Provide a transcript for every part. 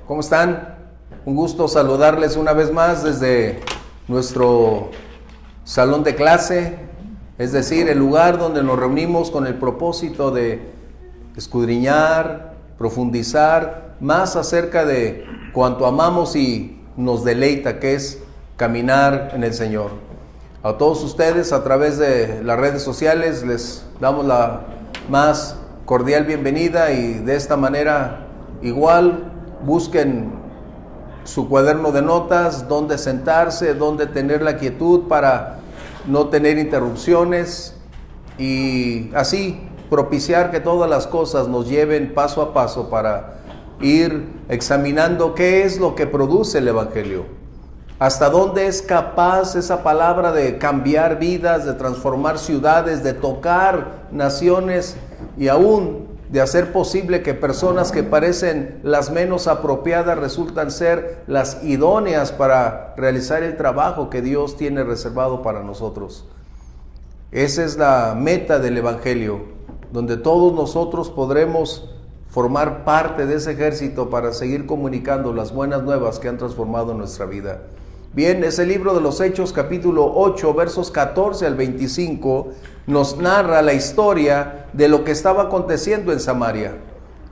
¿Cómo están? Un gusto saludarles una vez más desde nuestro salón de clase, es decir, el lugar donde nos reunimos con el propósito de escudriñar, profundizar más acerca de cuanto amamos y nos deleita, que es caminar en el Señor. A todos ustedes, a través de las redes sociales, les damos la más cordial bienvenida y de esta manera igual busquen su cuaderno de notas, dónde sentarse, dónde tener la quietud para no tener interrupciones y así propiciar que todas las cosas nos lleven paso a paso para ir examinando qué es lo que produce el Evangelio, hasta dónde es capaz esa palabra de cambiar vidas, de transformar ciudades, de tocar naciones y aún de hacer posible que personas que parecen las menos apropiadas resultan ser las idóneas para realizar el trabajo que Dios tiene reservado para nosotros. Esa es la meta del Evangelio, donde todos nosotros podremos formar parte de ese ejército para seguir comunicando las buenas nuevas que han transformado nuestra vida. Bien, ese libro de los Hechos, capítulo 8, versos 14 al 25, nos narra la historia de lo que estaba aconteciendo en Samaria.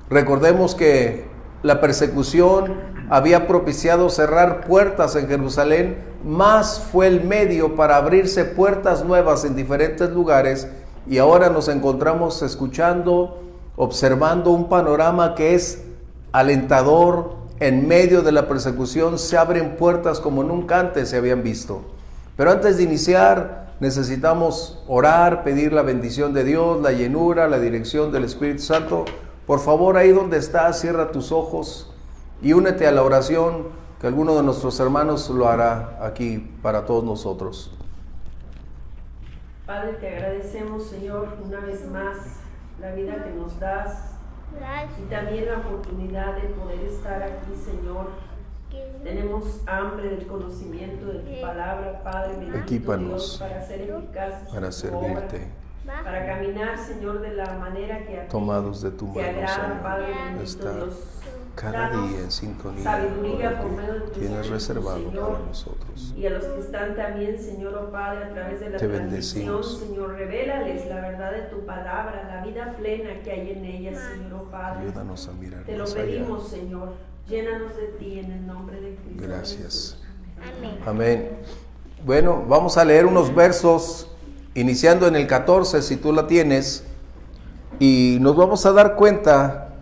Recordemos que la persecución había propiciado cerrar puertas en Jerusalén, más fue el medio para abrirse puertas nuevas en diferentes lugares, y ahora nos encontramos escuchando, observando un panorama que es alentador. En medio de la persecución se abren puertas como nunca antes se habían visto. Pero antes de iniciar, necesitamos orar, pedir la bendición de Dios, la llenura, la dirección del Espíritu Santo. Por favor, ahí donde estás, cierra tus ojos y únete a la oración, que alguno de nuestros hermanos lo hará aquí para todos nosotros. Padre, te agradecemos, Señor, una vez más la vida que nos das y también la oportunidad de poder estar aquí, Señor. Tenemos hambre del conocimiento de tu palabra, Padre, bendito Dios, para ser eficaces, para servirte, para caminar, Señor, de la manera que a ti tomados de tu te mano, agrada, Señor, Padre, bendito estar Dios. cada día en sintonía Sabiduría por con medio de lo tu que tienes Espíritu, reservado Señor, para nosotros. Y a los que están también, Señor, oh Padre, a través de la Te transmisión, bendecimos. Señor, revélales la verdad de tu palabra, la vida plena que hay en ella, Señor, oh Padre. Ayúdanos a mirar Te lo más pedimos, allá. Señor. Llénanos de ti en el nombre de Cristo. Gracias. Jesús. Amén. Amén. Bueno, vamos a leer unos versos iniciando en el 14, si tú la tienes, y nos vamos a dar cuenta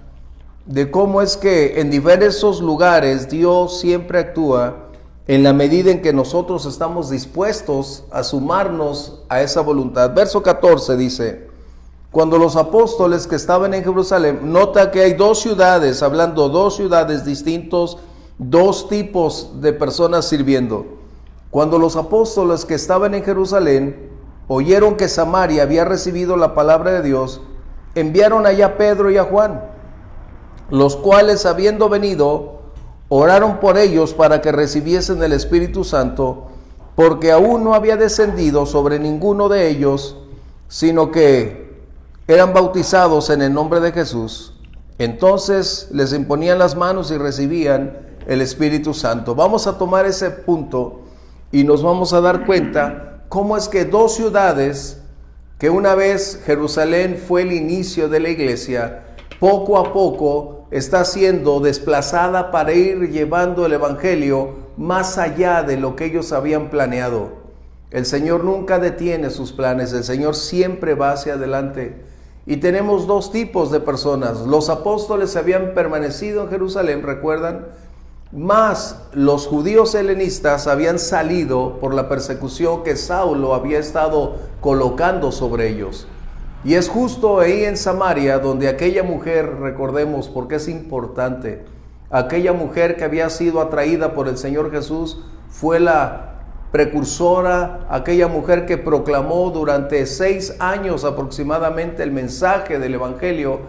de cómo es que en diversos lugares Dios siempre actúa en la medida en que nosotros estamos dispuestos a sumarnos a esa voluntad. Verso 14 dice: cuando los apóstoles que estaban en Jerusalén, nota que hay dos ciudades, hablando dos ciudades distintos, dos tipos de personas sirviendo. Cuando los apóstoles que estaban en Jerusalén oyeron que Samaria había recibido la palabra de Dios, enviaron allá a Pedro y a Juan, los cuales, habiendo venido, oraron por ellos para que recibiesen el Espíritu Santo, porque aún no había descendido sobre ninguno de ellos, sino que eran bautizados en el nombre de Jesús. Entonces les imponían las manos y recibían el Espíritu Santo. Vamos a tomar ese punto y nos vamos a dar cuenta cómo es que dos ciudades, que una vez Jerusalén fue el inicio de la iglesia, poco a poco está siendo desplazada para ir llevando el Evangelio más allá de lo que ellos habían planeado. El Señor nunca detiene sus planes, el Señor siempre va hacia adelante. Y tenemos dos tipos de personas. Los apóstoles habían permanecido en Jerusalén, ¿recuerdan? Más los judíos helenistas habían salido por la persecución que Saulo había estado colocando sobre ellos. Y es justo ahí en Samaria donde aquella mujer, recordemos porque es importante, aquella mujer que había sido atraída por el Señor Jesús fue la precursora, aquella mujer que proclamó durante 6 años aproximadamente el mensaje del Evangelio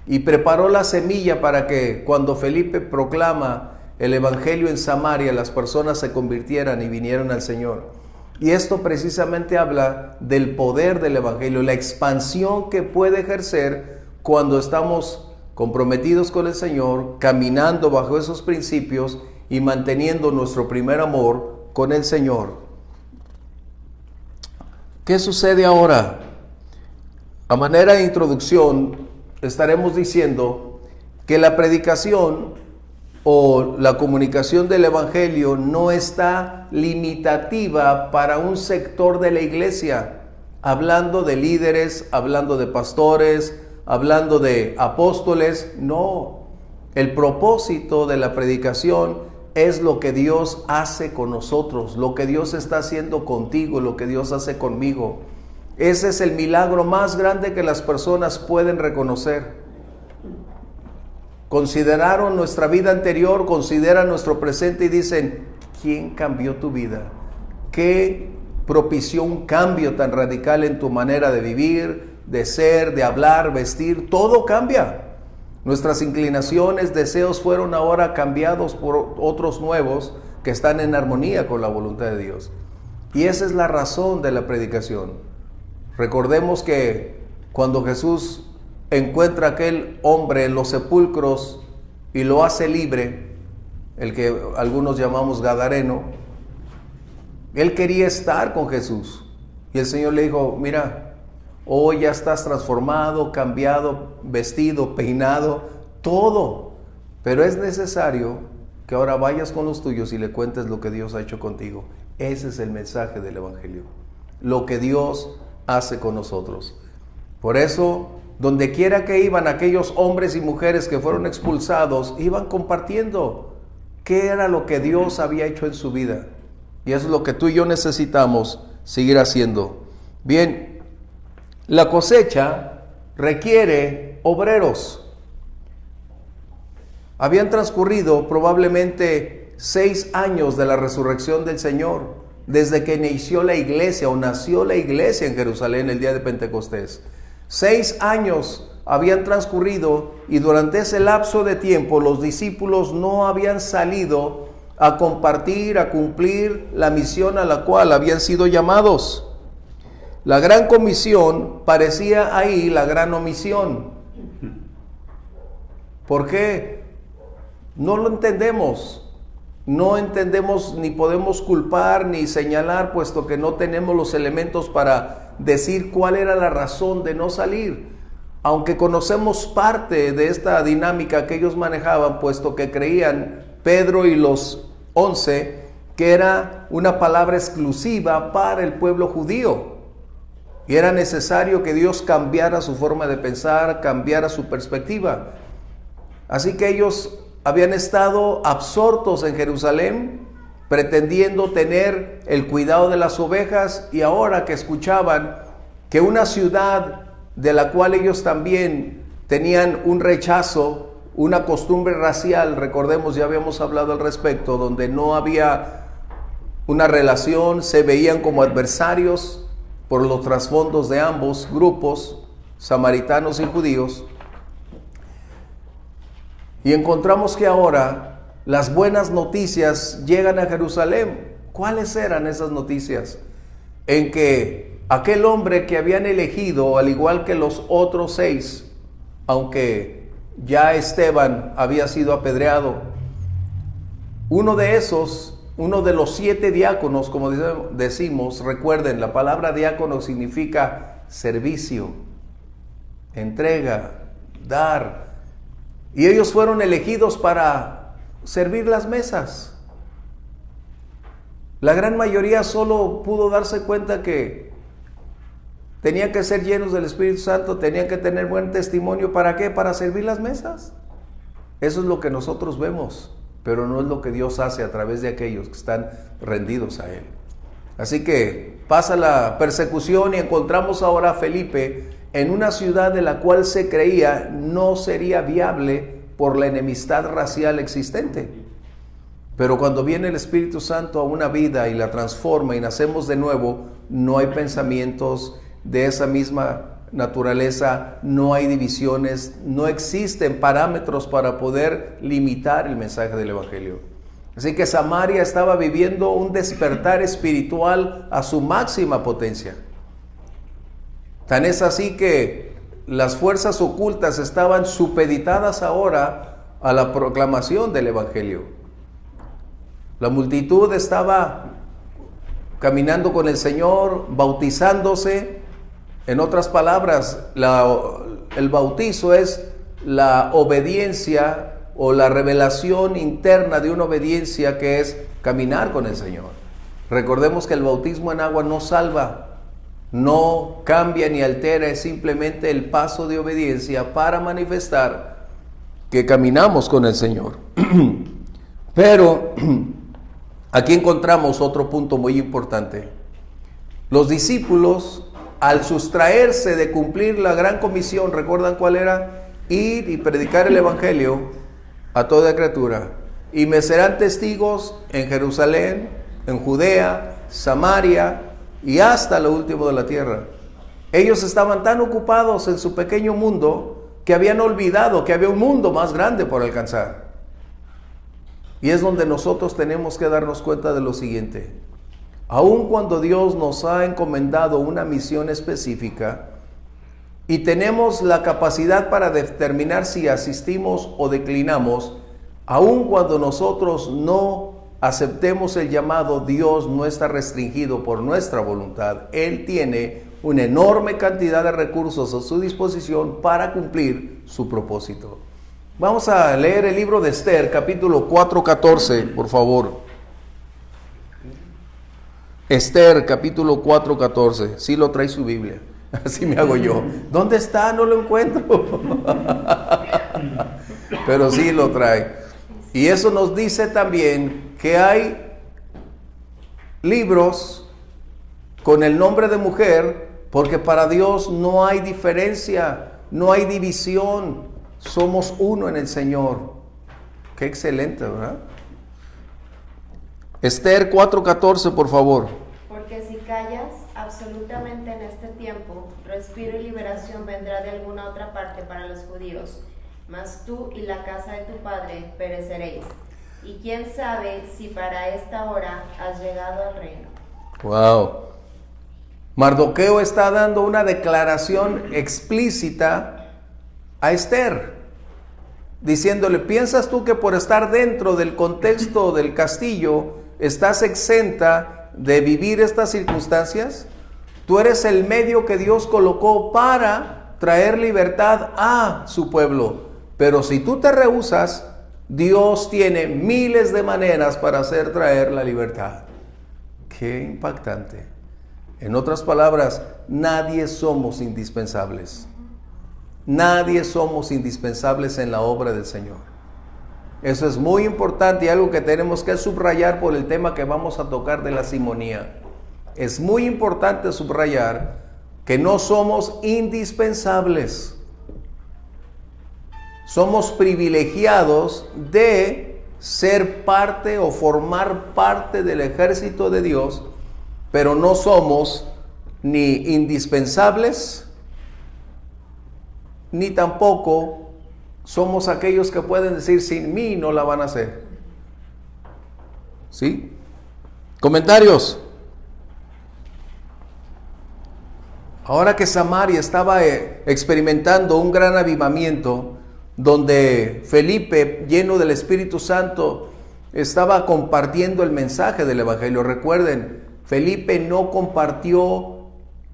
y preparó la semilla para que cuando Felipe proclama el Evangelio en Samaria, las personas se convirtieran y vinieran al Señor. Y esto precisamente habla del poder del Evangelio, la expansión que puede ejercer cuando estamos comprometidos con el Señor, caminando bajo esos principios y manteniendo nuestro primer amor con el Señor. ¿Qué sucede ahora? A manera de introducción, estaremos diciendo que la predicación o la comunicación del Evangelio no está limitativa para un sector de la iglesia, hablando de líderes, hablando de pastores, hablando de apóstoles. No, el propósito de la predicación es lo que Dios hace con nosotros, lo que Dios está haciendo contigo, lo que Dios hace conmigo. Ese es el milagro más grande que las personas pueden reconocer. Consideraron nuestra vida anterior, consideran nuestro presente y dicen, ¿quién cambió tu vida? ¿Qué propició un cambio tan radical en tu manera de vivir, de ser, de hablar, vestir? Todo cambia. Nuestras inclinaciones, deseos fueron ahora cambiados por otros nuevos que están en armonía con la voluntad de Dios. Y esa es la razón de la predicación. Recordemos que cuando Jesús encuentra a aquel hombre en los sepulcros y lo hace libre, el que algunos llamamos Gadareno, él quería estar con Jesús. Y el Señor le dijo, mira, hoy ya estás transformado, cambiado, vestido, peinado, todo. Pero es necesario que ahora vayas con los tuyos y le cuentes lo que Dios ha hecho contigo. Ese es el mensaje del Evangelio. Lo que Dios hace con nosotros. Por eso, donde quiera que iban aquellos hombres y mujeres que fueron expulsados, iban compartiendo qué era lo que Dios había hecho en su vida. Y eso es lo que tú y yo necesitamos seguir haciendo. Bien, la cosecha requiere obreros. Habían transcurrido probablemente 6 años de la resurrección del Señor, desde que inició la iglesia o nació la iglesia en Jerusalén el día de Pentecostés. 6 años habían transcurrido y durante ese lapso de tiempo los discípulos no habían salido a compartir, a cumplir la misión a la cual habían sido llamados. La gran comisión parecía ahí la gran omisión. ¿Por qué? No lo entendemos. No entendemos ni podemos culpar ni señalar, puesto que no tenemos los elementos para decir cuál era la razón de no salir. Aunque conocemos parte de esta dinámica que ellos manejaban, puesto que creían Pedro y los 11 que era una palabra exclusiva para el pueblo judío. Y era necesario que Dios cambiara su forma de pensar, cambiara su perspectiva. Así que ellos habían estado absortos en Jerusalén, pretendiendo tener el cuidado de las ovejas, y ahora que escuchaban que una ciudad de la cual ellos también tenían un rechazo, una costumbre racial, recordemos, ya habíamos hablado al respecto, donde no había una relación, se veían como adversarios por los trasfondos de ambos grupos, samaritanos y judíos. Y encontramos que ahora las buenas noticias llegan a Jerusalén. ¿Cuáles eran esas noticias? En que aquel hombre que habían elegido, al igual que los otros 6, aunque ya Esteban había sido apedreado, uno de los 7 diáconos, como decimos, recuerden, la palabra diácono significa servicio, entrega, dar. Y ellos fueron elegidos para servir las mesas. La gran mayoría solo pudo darse cuenta que tenían que ser llenos del Espíritu Santo, tenían que tener buen testimonio. ¿Para qué? Para servir las mesas. Eso es lo que nosotros vemos, pero no es lo que Dios hace a través de aquellos que están rendidos a Él. Así que pasa la persecución y encontramos ahora a Felipe en una ciudad de la cual se creía no sería viable por la enemistad racial existente. Pero cuando viene el Espíritu Santo a una vida y la transforma y nacemos de nuevo, no hay pensamientos de esa misma naturaleza, no hay divisiones, no existen parámetros para poder limitar el mensaje del Evangelio. Así que Samaria estaba viviendo un despertar espiritual a su máxima potencia. Tan es así que las fuerzas ocultas estaban supeditadas ahora a la proclamación del Evangelio. La multitud estaba caminando con el Señor, bautizándose. En otras palabras, el bautizo es la obediencia o la revelación interna de una obediencia que es caminar con el Señor. Recordemos que el bautismo en agua no salva, no cambia ni altera, es simplemente el paso de obediencia para manifestar que caminamos con el Señor. Pero aquí encontramos otro punto muy importante. Los discípulos, al sustraerse de cumplir la gran comisión, ¿recuerdan cuál era? Ir y predicar el Evangelio a toda criatura. Y me serán testigos en Jerusalén, en Judea, Samaria y hasta lo último de la tierra. Ellos estaban tan ocupados en su pequeño mundo que habían olvidado que había un mundo más grande por alcanzar. Y es donde nosotros tenemos que darnos cuenta de lo siguiente. Aun cuando Dios nos ha encomendado una misión específica y tenemos la capacidad para determinar si asistimos o declinamos, aun cuando nosotros no aceptemos el llamado, Dios no está restringido por nuestra voluntad. Él tiene una enorme cantidad de recursos a su disposición para cumplir su propósito. Vamos a leer el libro de Esther, capítulo 4:14, por favor. Esther, capítulo 4:14. Sí lo trae su Biblia. Así me hago yo. ¿Dónde está? No lo encuentro. Pero sí lo trae. Y eso nos dice también que hay libros con el nombre de mujer, porque para Dios no hay diferencia, no hay división. Somos uno en el Señor. Qué excelente, ¿verdad? Esther 4:14, por favor. Porque si callas absolutamente en este tiempo, respiro y liberación vendrá de alguna otra parte para los judíos, mas tú y la casa de tu padre pereceréis. Y quién sabe si para esta hora has llegado al reino. Wow. Mardoqueo está dando una declaración explícita a Esther, diciéndole: ¿piensas tú que por estar dentro del contexto del castillo estás exenta de vivir estas circunstancias? Tú eres el medio que Dios colocó para traer libertad a su pueblo. Pero si tú te rehusas, Dios tiene miles de maneras para hacer traer la libertad. Qué impactante. En otras palabras, nadie somos indispensables. Nadie somos indispensables en la obra del Señor. Eso es muy importante y algo que tenemos que subrayar por el tema que vamos a tocar de la simonía. Es muy importante subrayar que no somos indispensables. Somos privilegiados de ser parte o formar parte del ejército de Dios, pero no somos ni indispensables, ni tampoco somos aquellos que pueden decir: sin mí no la van a hacer. ¿Sí? Comentarios. Ahora que Samaria estaba experimentando un gran avivamiento, donde Felipe, lleno del Espíritu Santo, estaba compartiendo el mensaje del Evangelio. Recuerden, Felipe no compartió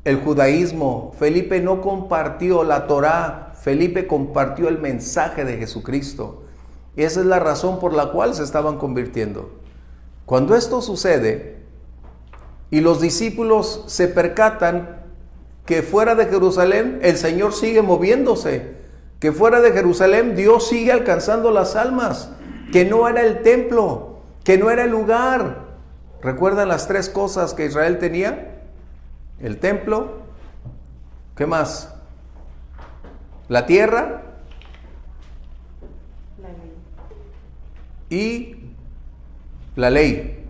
el judaísmo, Felipe no compartió la Torá, Felipe compartió el mensaje de Jesucristo. Y esa es la razón por la cual se estaban convirtiendo. Cuando esto sucede y los discípulos se percatan que fuera de Jerusalén el Señor sigue moviéndose, que fuera de Jerusalén Dios sigue alcanzando las almas, que no era el templo, que no era el lugar. ¿Recuerdan las tres cosas que Israel tenía? El templo, ¿qué más? La tierra y la ley.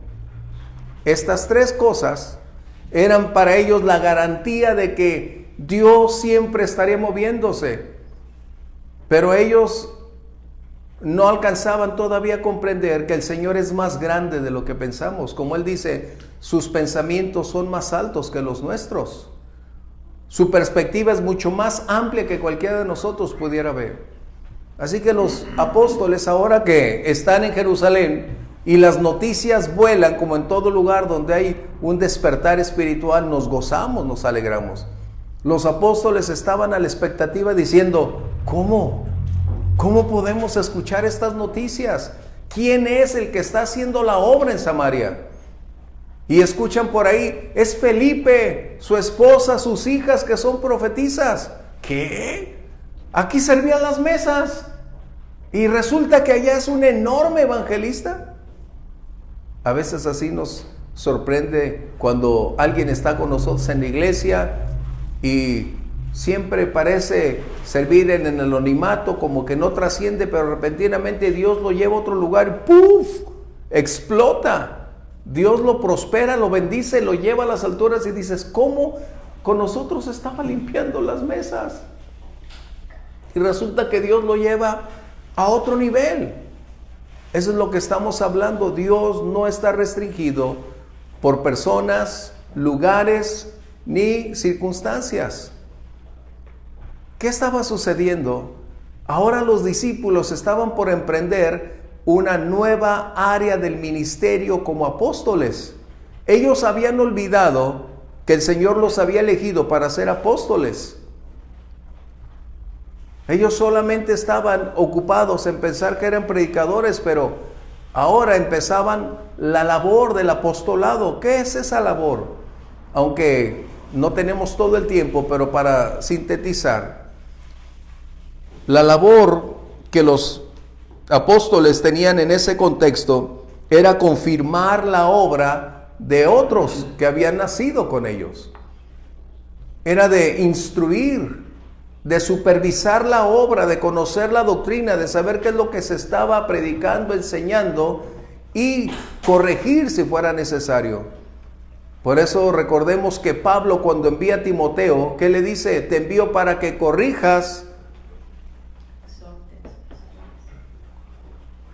Estas tres cosas eran para ellos la garantía de que Dios siempre estaría moviéndose. Pero ellos no alcanzaban todavía a comprender que el Señor es más grande de lo que pensamos. Como Él dice, sus pensamientos son más altos que los nuestros. Su perspectiva es mucho más amplia que cualquiera de nosotros pudiera ver. Así que los apóstoles, ahora que están en Jerusalén y las noticias vuelan como en todo lugar donde hay un despertar espiritual, nos gozamos, nos alegramos. Los apóstoles estaban a la expectativa diciendo, ¿cómo? ¿Cómo podemos escuchar estas noticias? ¿Quién es el que está haciendo la obra en Samaria? Y escuchan por ahí, es Felipe, su esposa, sus hijas que son profetisas. ¿Qué? Aquí servían las mesas y resulta que allá es un enorme evangelista. A veces así nos sorprende cuando alguien está con nosotros en la iglesia y siempre parece servir en el anonimato, como que no trasciende, pero repentinamente Dios lo lleva a otro lugar y ¡puf! Explota. Dios lo prospera, lo bendice, lo lleva a las alturas y dices, ¿cómo con nosotros estaba limpiando las mesas? Y resulta que Dios lo lleva a otro nivel. Eso es lo que estamos hablando. Dios no está restringido por personas, lugares ni circunstancias. ¿Qué estaba sucediendo? Ahora los discípulos estaban por emprender una nueva área del ministerio como apóstoles. Ellos habían olvidado que el Señor los había elegido para ser apóstoles. Ellos solamente estaban ocupados en pensar que eran predicadores, pero ahora empezaban la labor del apostolado. ¿Qué es esa labor? Aunque no tenemos todo el tiempo, pero para sintetizar, la labor que los apóstoles tenían en ese contexto era confirmar la obra de otros que habían nacido con ellos. Era de instruir, de supervisar la obra, de conocer la doctrina, de saber qué es lo que se estaba predicando, enseñando y corregir si fuera necesario. Por eso recordemos que Pablo, cuando envía a Timoteo, ¿qué le dice? Te envío para que corrijas.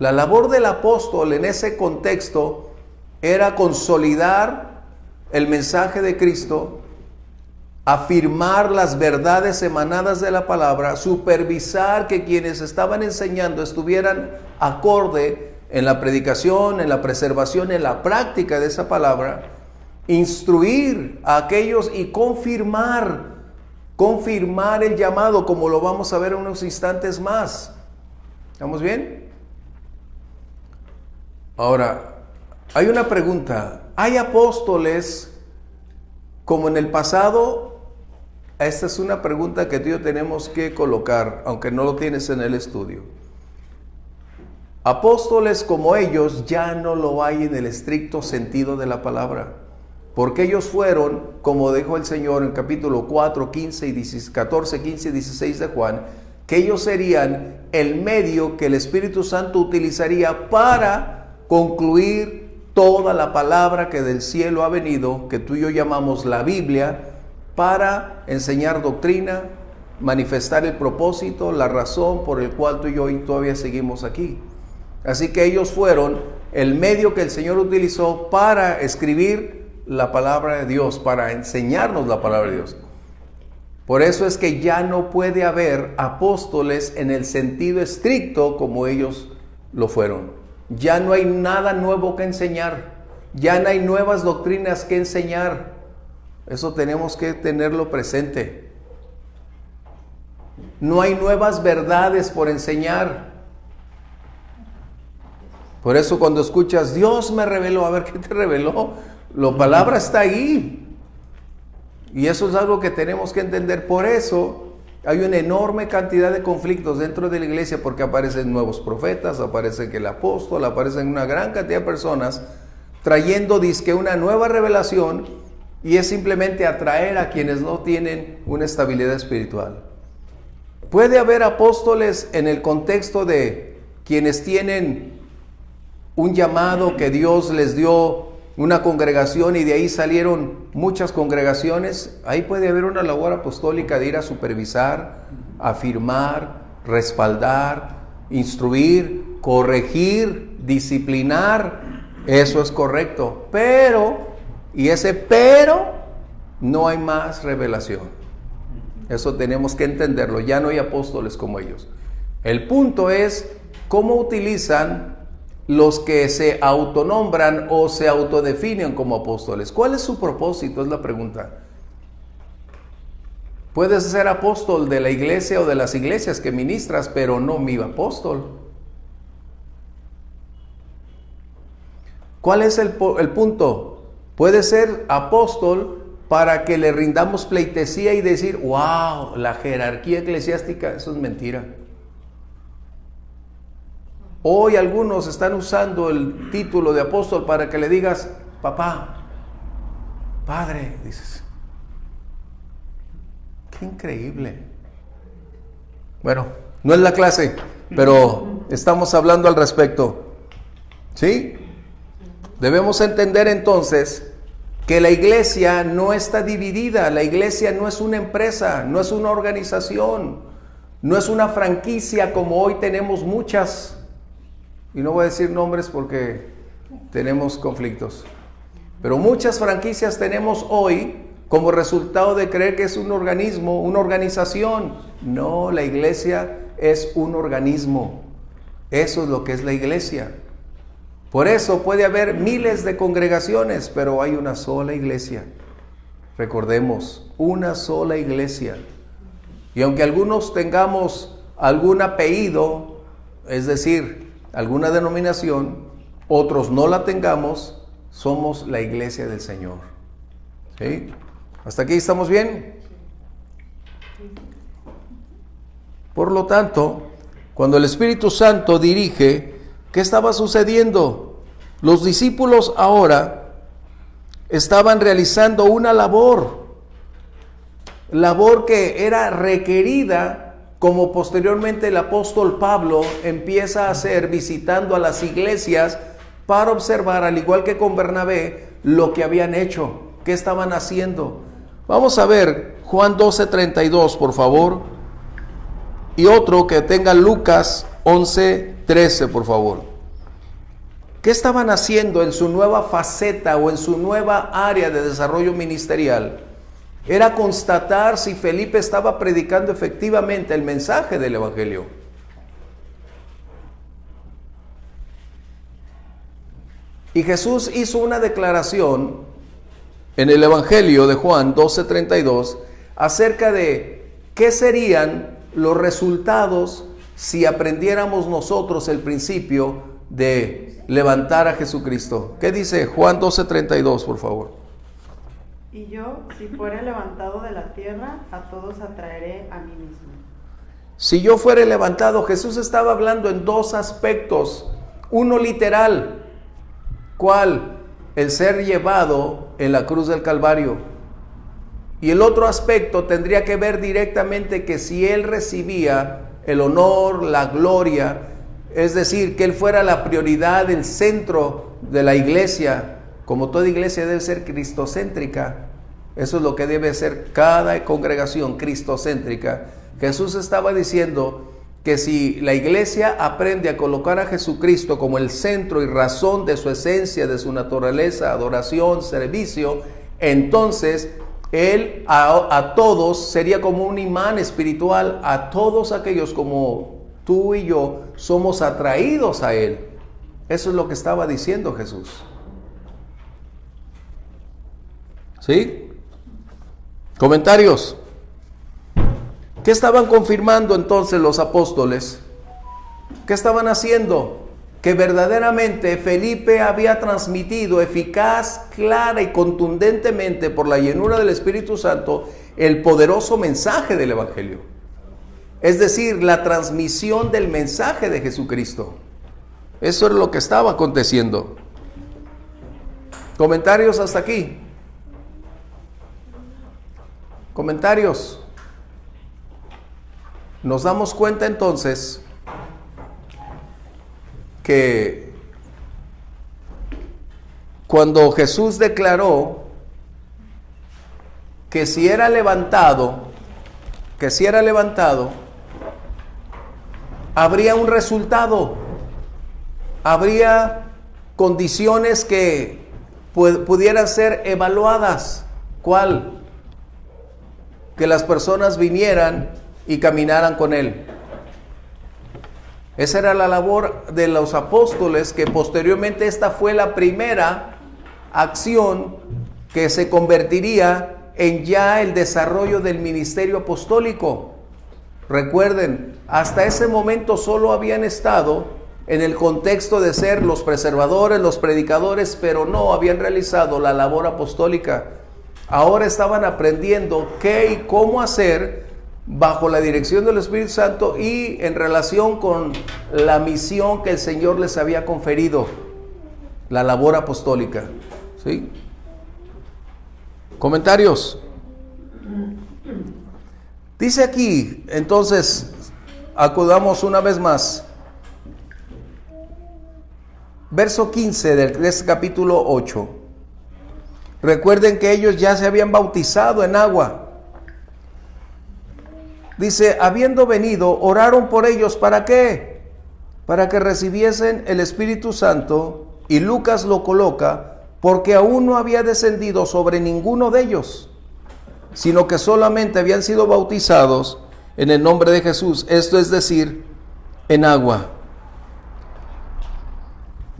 La labor del apóstol en ese contexto era consolidar el mensaje de Cristo, afirmar las verdades emanadas de la palabra, supervisar que quienes estaban enseñando estuvieran acorde en la predicación, en la preservación, en la práctica de esa palabra, instruir a aquellos y confirmar el llamado, como lo vamos a ver en unos instantes más. ¿Estamos bien? Ahora, hay una pregunta. ¿Hay apóstoles como en el pasado? Esta es una pregunta que tú y yo tenemos que colocar, aunque no lo tienes en el estudio. Apóstoles como ellos ya no lo hay en el estricto sentido de la palabra, porque ellos fueron, como dijo el Señor en capítulo 4, 14, 15 y 16 de Juan, que ellos serían el medio que el Espíritu Santo utilizaría para concluir toda la palabra que del cielo ha venido, que tú y yo llamamos la Biblia, para enseñar doctrina, manifestar el propósito, la razón por el cual tú y yo todavía seguimos aquí. Así que ellos fueron el medio que el Señor utilizó para escribir la palabra de Dios, para enseñarnos la palabra de Dios. Por eso es que ya no puede haber apóstoles en el sentido estricto como ellos lo fueron. Ya no hay nada nuevo que enseñar, ya no hay nuevas doctrinas que enseñar. Eso tenemos que tenerlo presente. No hay nuevas verdades por enseñar. Por eso cuando escuchas, Dios me reveló, a ver, ¿qué te reveló? La palabra está ahí. Y eso es algo que tenemos que entender. Por eso hay una enorme cantidad de conflictos dentro de la iglesia, porque aparecen nuevos profetas, aparece que el apóstol, aparecen una gran cantidad de personas trayendo dizque una nueva revelación, y es simplemente atraer a quienes no tienen una estabilidad espiritual. Puede haber apóstoles en el contexto de quienes tienen un llamado que Dios les dio, una congregación, y de ahí salieron muchas congregaciones. Ahí puede haber una labor apostólica de ir a supervisar, afirmar, respaldar, instruir, corregir, disciplinar. Eso es correcto, pero no hay más revelación. Eso tenemos que entenderlo. Ya no hay apóstoles como ellos. El punto es cómo utilizan los que se autonombran o se autodefinen como apóstoles. ¿Cuál es su propósito? Es la pregunta. Puedes ser apóstol de la iglesia o de las iglesias que ministras, pero no mi apóstol. ¿Cuál es el punto? Puede ser apóstol para que le rindamos pleitesía y decir, wow, la jerarquía eclesiástica, eso es mentira. Hoy algunos están usando el título de apóstol para que le digas, papá, padre, dices. Qué increíble. Bueno, no es la clase, pero estamos hablando al respecto. ¿Sí? Debemos entender entonces que la iglesia no está dividida. La iglesia no es una empresa, no es una organización, no es una franquicia como hoy tenemos muchas. Y no voy a decir nombres porque tenemos conflictos. Pero muchas franquicias tenemos hoy como resultado de creer que es un organismo, una organización. No, la iglesia es un organismo. Eso es lo que es la iglesia. Por eso puede haber miles de congregaciones, pero hay una sola iglesia. Recordemos, una sola iglesia. Y aunque algunos tengamos algún apellido, es decir, alguna denominación, otros no la tengamos, somos la iglesia del Señor. ¿Sí? ¿Hasta aquí estamos bien? Por lo tanto, cuando el Espíritu Santo dirige, ¿qué estaba sucediendo? Los discípulos ahora estaban realizando una labor que era requerida, como posteriormente el apóstol Pablo empieza a hacer visitando a las iglesias para observar, al igual que con Bernabé, lo que habían hecho, qué estaban haciendo. Vamos a ver Juan 12:32, por favor, y otro que tenga Lucas 11:13, por favor. ¿Qué estaban haciendo en su nueva faceta o en su nueva área de desarrollo ministerial? Era constatar si Felipe estaba predicando efectivamente el mensaje del Evangelio. Y Jesús hizo una declaración en el Evangelio de Juan 12:32 acerca de qué serían los resultados si aprendiéramos nosotros el principio de levantar a Jesucristo. ¿Qué dice Juan 12:32, por favor? Y yo, si fuere levantado de la tierra, a todos atraeré a mí mismo. Si yo fuere levantado, Jesús estaba hablando en dos aspectos. Uno literal, ¿cuál? El ser llevado en la cruz del Calvario. Y el otro aspecto tendría que ver directamente que si Él recibía el honor, la gloria, es decir, que Él fuera la prioridad, el centro de la iglesia. Como toda iglesia debe ser cristocéntrica. Eso es lo que debe ser cada congregación, cristocéntrica. Jesús estaba diciendo que si la iglesia aprende a colocar a Jesucristo como el centro y razón de su esencia, de su naturaleza, adoración, servicio, entonces Él a todos sería como un imán espiritual. A todos aquellos como tú y yo somos atraídos a Él. Eso es lo que estaba diciendo Jesús. ¿Sí? ¿Comentarios? ¿Qué estaban confirmando entonces los apóstoles? ¿Qué estaban haciendo? Que verdaderamente Felipe había transmitido eficaz, clara y contundentemente por la llenura del Espíritu Santo el poderoso mensaje del Evangelio. Es decir, la transmisión del mensaje de Jesucristo. Eso es lo que estaba aconteciendo. ¿Comentarios hasta aquí? ¿Comentarios? Nos damos cuenta entonces que cuando Jesús declaró que si era levantado, habría un resultado, habría condiciones que pudieran ser evaluadas. ¿Cuál? que las personas vinieran y caminaran con él. Esa era la labor de los apóstoles, que posteriormente esta fue la primera acción que se convertiría en ya el desarrollo del ministerio apostólico. Recuerden, hasta ese momento solo habían estado en el contexto de ser los preservadores, los predicadores, pero no habían realizado la labor apostólica. Ahora estaban aprendiendo qué y cómo hacer bajo la dirección del Espíritu Santo y en relación con la misión que el Señor les había conferido, la labor apostólica. ¿Sí? ¿Comentarios? Dice aquí, entonces, acudamos una vez más. Verso 15 de este capítulo 8. Recuerden que ellos ya se habían bautizado en agua. Dice, habiendo venido, oraron por ellos, ¿para qué? Para que recibiesen el Espíritu Santo, y Lucas lo coloca, porque aún no había descendido sobre ninguno de ellos, sino que solamente habían sido bautizados en el nombre de Jesús, esto es decir, en agua.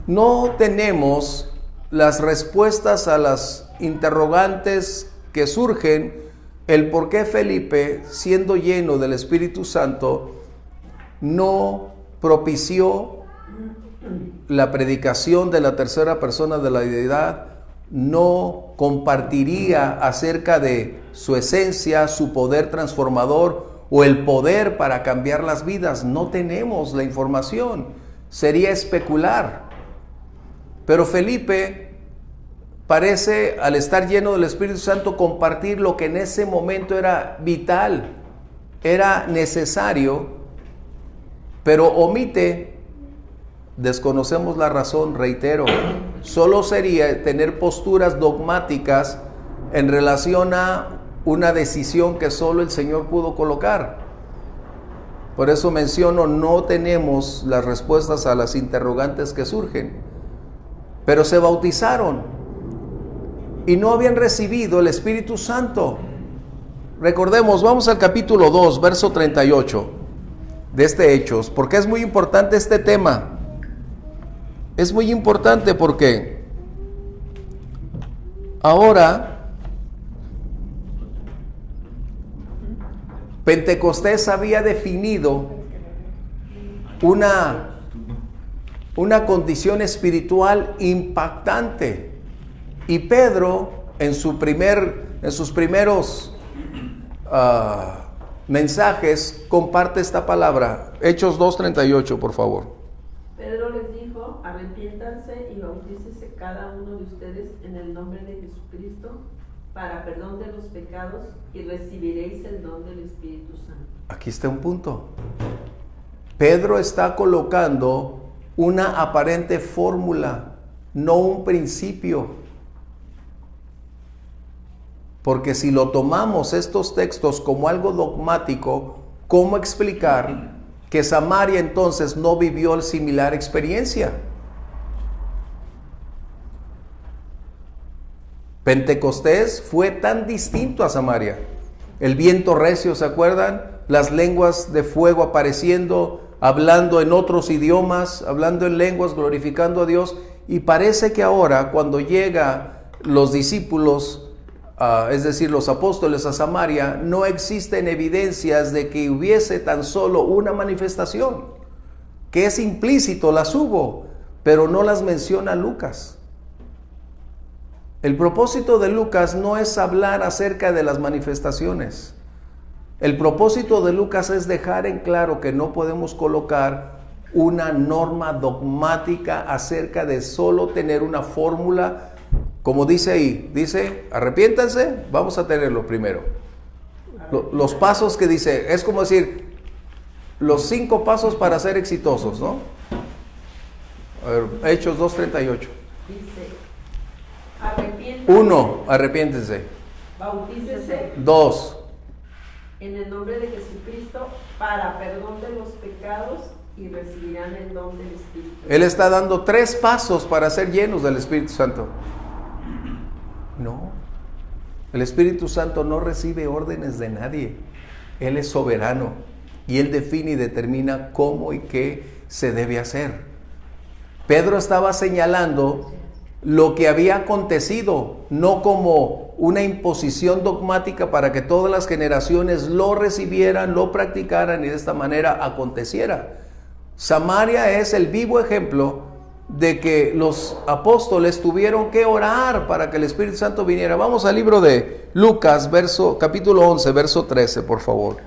No tenemos las respuestas a las interrogantes que surgen, el por qué Felipe, siendo lleno del Espíritu Santo, no propició la predicación de la tercera persona de la deidad, no compartiría acerca de su esencia, su poder transformador o el poder para cambiar las vidas. No tenemos la información, sería especular. Pero Felipe parece, al estar lleno del Espíritu Santo, compartir lo que en ese momento era vital, era necesario, pero omite, desconocemos la razón, reitero, solo sería tener posturas dogmáticas en relación a una decisión que solo el Señor pudo colocar. Por eso menciono, no tenemos las respuestas a las interrogantes que surgen. Pero se bautizaron y no habían recibido el Espíritu Santo. Recordemos, vamos al capítulo 2, verso 38 de este Hechos, porque es muy importante este tema. Es muy importante porque ahora Pentecostés había definido una condición espiritual impactante, y Pedro en sus primeros mensajes comparte esta palabra. Hechos 2:38, por favor. Pedro les dijo, arrepiéntanse y bautícese cada uno de ustedes en el nombre de Jesucristo para perdón de los pecados y recibiréis el don del Espíritu Santo. Aquí está un punto. Pedro está colocando una aparente fórmula, no un principio. Porque si lo tomamos estos textos como algo dogmático, ¿cómo explicar que Samaria entonces no vivió similar experiencia? Pentecostés fue tan distinto a Samaria. El viento recio, ¿se acuerdan? Las lenguas de fuego apareciendo, hablando en otros idiomas, hablando en lenguas, glorificando a Dios. Y parece que ahora, cuando llega los discípulos, es decir, los apóstoles a Samaria, no existen evidencias de que hubiese tan solo una manifestación, que es implícito, las hubo, pero no las menciona Lucas. El propósito de Lucas no es hablar acerca de las manifestaciones. El propósito de Lucas es dejar en claro que no podemos colocar una norma dogmática acerca de solo tener una fórmula. Como dice ahí, dice, arrepiéntanse, vamos a tenerlo primero. Los pasos que dice, es como decir, los 5 pasos para ser exitosos, ¿no? A ver, Hechos 2:38. Dice, arrepiéntanse. 1, arrepiéntense. Bautícese. 2, en el nombre de Jesucristo para perdón de los pecados y recibirán el don del Espíritu. Él está dando 3 pasos para ser llenos del Espíritu Santo. No. El Espíritu Santo no recibe órdenes de nadie. Él es soberano y Él define y determina cómo y qué se debe hacer. Pedro estaba señalando lo que había acontecido, no como una imposición dogmática para que todas las generaciones lo recibieran, lo practicaran y de esta manera aconteciera. Samaria es el vivo ejemplo de que los apóstoles tuvieron que orar para que el Espíritu Santo viniera. Vamos al libro de Lucas, capítulo 11, verso 13, por favor.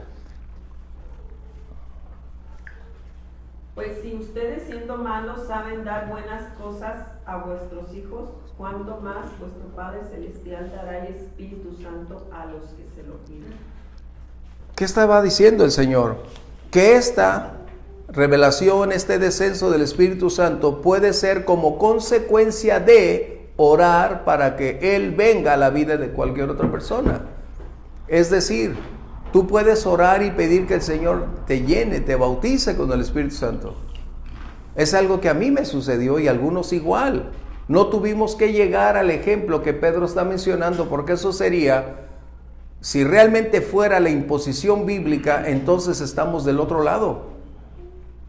Pues si ustedes siendo malos saben dar buenas cosas a vuestros hijos, ¿cuánto más vuestro Padre Celestial dará el Espíritu Santo a los que se lo piden? ¿Qué estaba diciendo el Señor? Que esta revelación, este descenso del Espíritu Santo puede ser como consecuencia de orar para que Él venga a la vida de cualquier otra persona. Es decir, tú puedes orar y pedir que el Señor te llene, te bautice con el Espíritu Santo. Es algo que a mí me sucedió y a algunos igual. No tuvimos que llegar al ejemplo que Pedro está mencionando, porque eso sería, si realmente fuera la imposición bíblica, entonces estamos del otro lado.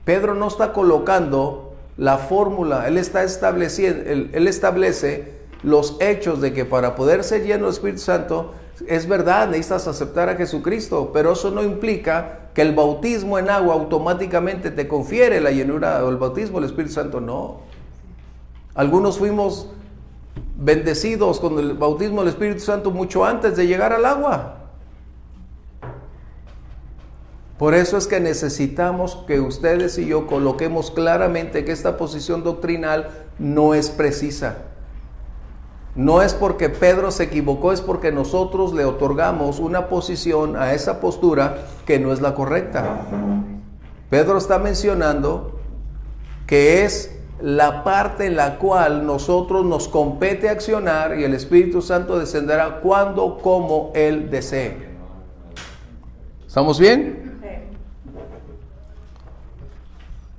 Pedro no está colocando la fórmula, él establece los hechos de que para poder ser lleno del Espíritu Santo, es verdad, necesitas aceptar a Jesucristo, pero eso no implica que el bautismo en agua automáticamente te confiere la llenura o el bautismo del Espíritu Santo, no. Algunos fuimos bendecidos con el bautismo del Espíritu Santo mucho antes de llegar al agua. Por eso es que necesitamos que ustedes y yo coloquemos claramente que esta posición doctrinal no es precisa. No es porque Pedro se equivocó, es porque nosotros le otorgamos una posición a esa postura que no es la correcta. Pedro está mencionando que es la parte en la cual nosotros nos compete accionar y el Espíritu Santo descenderá cuando, como Él desee. ¿Estamos bien?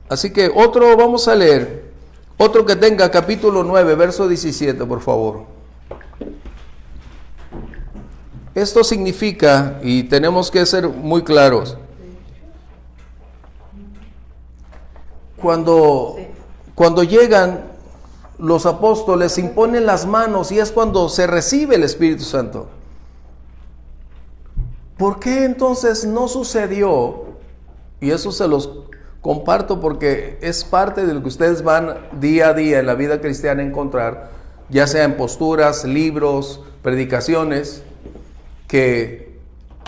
Así que vamos a leer, otro que tenga capítulo 9, verso 17, por favor. Esto significa, y tenemos que ser muy claros, cuando llegan los apóstoles, se imponen las manos y es cuando se recibe el Espíritu Santo. ¿Por qué entonces no sucedió? Y eso se los comparto porque es parte de lo que ustedes van día a día en la vida cristiana a encontrar, ya sea en posturas, libros, predicaciones, que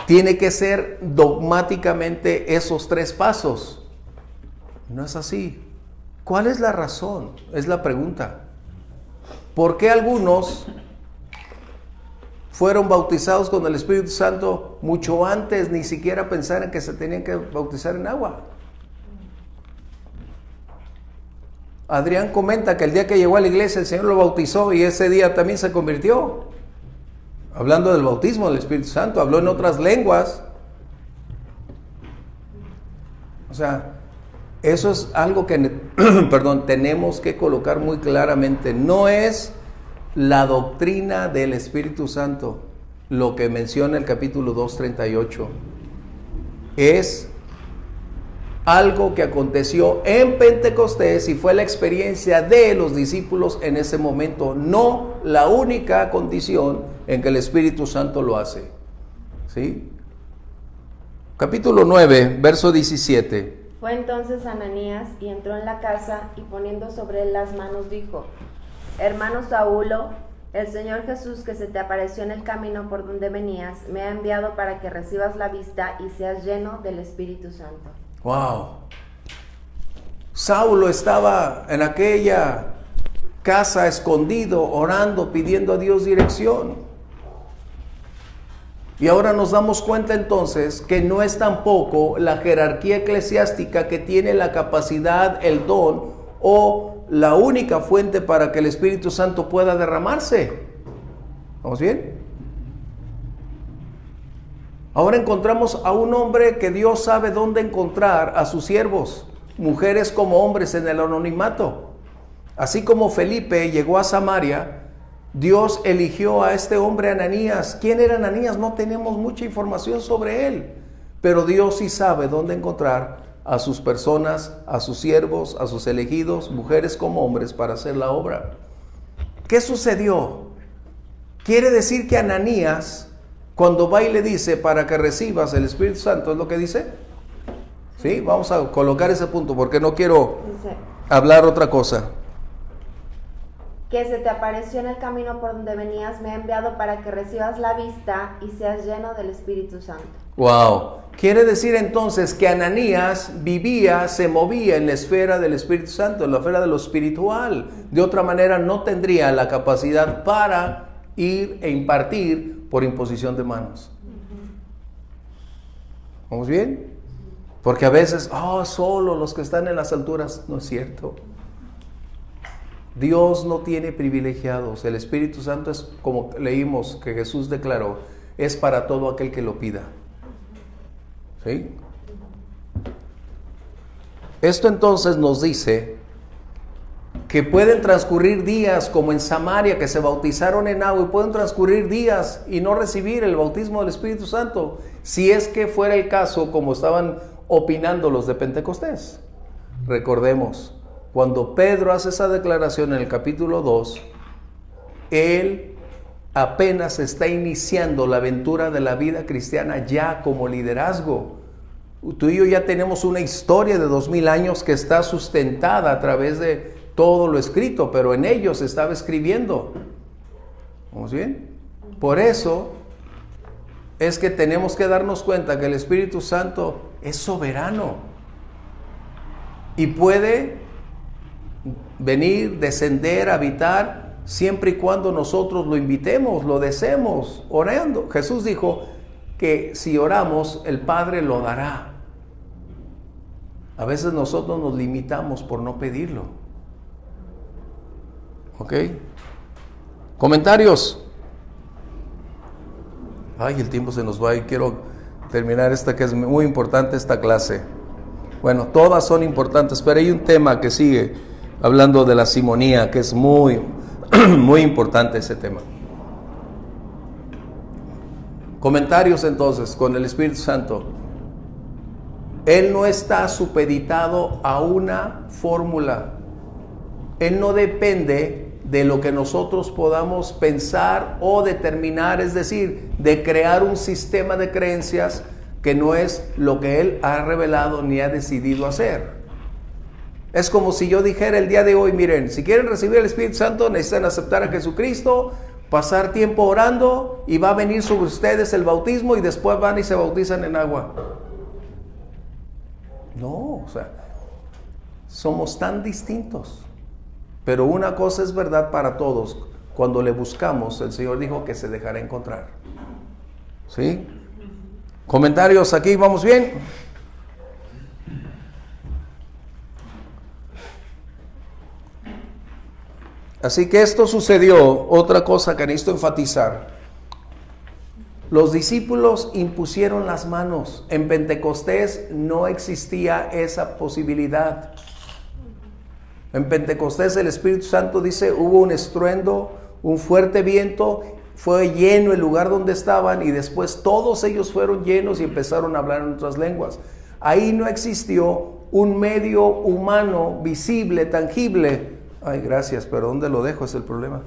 tiene que ser dogmáticamente esos 3 pasos. No es así. ¿Cuál es la razón? Es la pregunta. ¿Por qué algunos fueron bautizados con el Espíritu Santo mucho antes, ni siquiera pensaron que se tenían que bautizar en agua? Adrián comenta que el día que llegó a la iglesia el Señor lo bautizó y ese día también se convirtió. Hablando del bautismo del Espíritu Santo, habló en otras lenguas. O sea, eso es algo que tenemos que colocar muy claramente. No es la doctrina del Espíritu Santo lo que menciona el capítulo 2:38. Es algo que aconteció en Pentecostés y fue la experiencia de los discípulos en ese momento, no la única condición en que el Espíritu Santo lo hace. ¿Sí? Capítulo 9, verso 17. Fue entonces Ananías y entró en la casa y poniendo sobre él las manos dijo: Hermano Saulo, el Señor Jesús que se te apareció en el camino por donde venías, me ha enviado para que recibas la vista y seas lleno del Espíritu Santo. Wow. Saulo estaba en aquella casa escondido, orando, pidiendo a Dios dirección. Y ahora nos damos cuenta entonces que no es tampoco la jerarquía eclesiástica que tiene la capacidad, el don o la única fuente para que el Espíritu Santo pueda derramarse. ¿Vamos bien? Ahora encontramos a un hombre que Dios sabe dónde encontrar a sus siervos, mujeres como hombres en el anonimato. Así como Felipe llegó a Samaria Dios eligió a este hombre Ananías. ¿Quién era Ananías? No tenemos mucha información sobre él, pero Dios sí sabe dónde encontrar a sus personas, a sus siervos, a sus elegidos, mujeres como hombres, para hacer la obra. ¿Qué sucedió? Quiere decir que Ananías, cuando va y le dice para que recibas el Espíritu Santo, ¿es lo que dice? Sí, vamos a colocar ese punto porque no quiero hablar otra cosa. Que se te apareció en el camino por donde venías, me ha enviado para que recibas la vista y seas lleno del Espíritu Santo. Wow. Quiere decir entonces que Ananías vivía, se movía en la esfera del Espíritu Santo, en la esfera de lo espiritual. De otra manera no tendría la capacidad para ir e impartir por imposición de manos. ¿Vamos bien? Porque a veces, solo los que están en las alturas. No es cierto. Dios no tiene privilegiados. El Espíritu Santo es, como leímos que Jesús declaró, es para todo aquel que lo pida. ¿Sí? Esto entonces nos dice que pueden transcurrir días como en Samaria, que se bautizaron en agua, y pueden transcurrir días y no recibir el bautismo del Espíritu Santo, si es que fuera el caso como estaban opinando los de Pentecostés. Recordemos, cuando Pedro hace esa declaración en el capítulo 2, él apenas está iniciando la aventura de la vida cristiana ya como liderazgo. Tú y yo ya tenemos una historia de 2000 años que está sustentada a través de todo lo escrito, pero en ellos se estaba escribiendo. ¿Vamos bien? Por eso es que tenemos que darnos cuenta que el Espíritu Santo es soberano y puede venir, descender, habitar, siempre y cuando nosotros lo invitemos, lo deseemos, orando. Jesús dijo que si oramos, el Padre lo dará. A veces nosotros nos limitamos por no pedirlo. ¿Ok? ¿Comentarios? Ay, el tiempo se nos va y quiero terminar esta que es muy importante, esta clase. Bueno, todas son importantes, pero hay un tema que sigue hablando de la simonía, que es muy, muy importante ese tema. Comentarios entonces con el Espíritu Santo. Él no está supeditado a una fórmula. Él no depende de lo que nosotros podamos pensar o determinar, es decir, de crear un sistema de creencias que no es lo que Él ha revelado ni ha decidido hacer. Es como si yo dijera el día de hoy, miren, si quieren recibir el Espíritu Santo necesitan aceptar a Jesucristo, pasar tiempo orando y va a venir sobre ustedes el bautismo y después van y se bautizan en agua. No, o sea, somos tan distintos. Pero una cosa es verdad para todos. Cuando le buscamos, el Señor dijo que se dejará encontrar. ¿Sí? ¿Comentarios aquí? ¿Vamos bien? Así que esto sucedió. Otra cosa que necesito enfatizar. Los discípulos impusieron las manos. En Pentecostés no existía esa posibilidad. En Pentecostés el Espíritu Santo dice, hubo un estruendo, un fuerte viento, fue lleno el lugar donde estaban y después todos ellos fueron llenos y empezaron a hablar en otras lenguas. Ahí no existió un medio humano visible, tangible. Ay, gracias, pero ¿dónde lo dejo? Es el problema.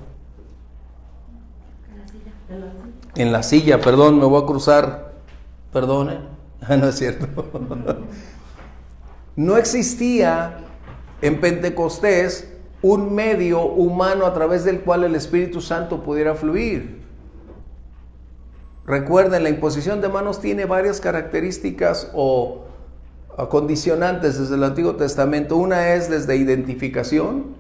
En la silla, perdón, me voy a cruzar. Perdone. No es cierto. No existía en Pentecostés un medio humano a través del cual el Espíritu Santo pudiera fluir. Recuerden, la imposición de manos tiene varias características o condicionantes desde el Antiguo Testamento. Una es desde identificación,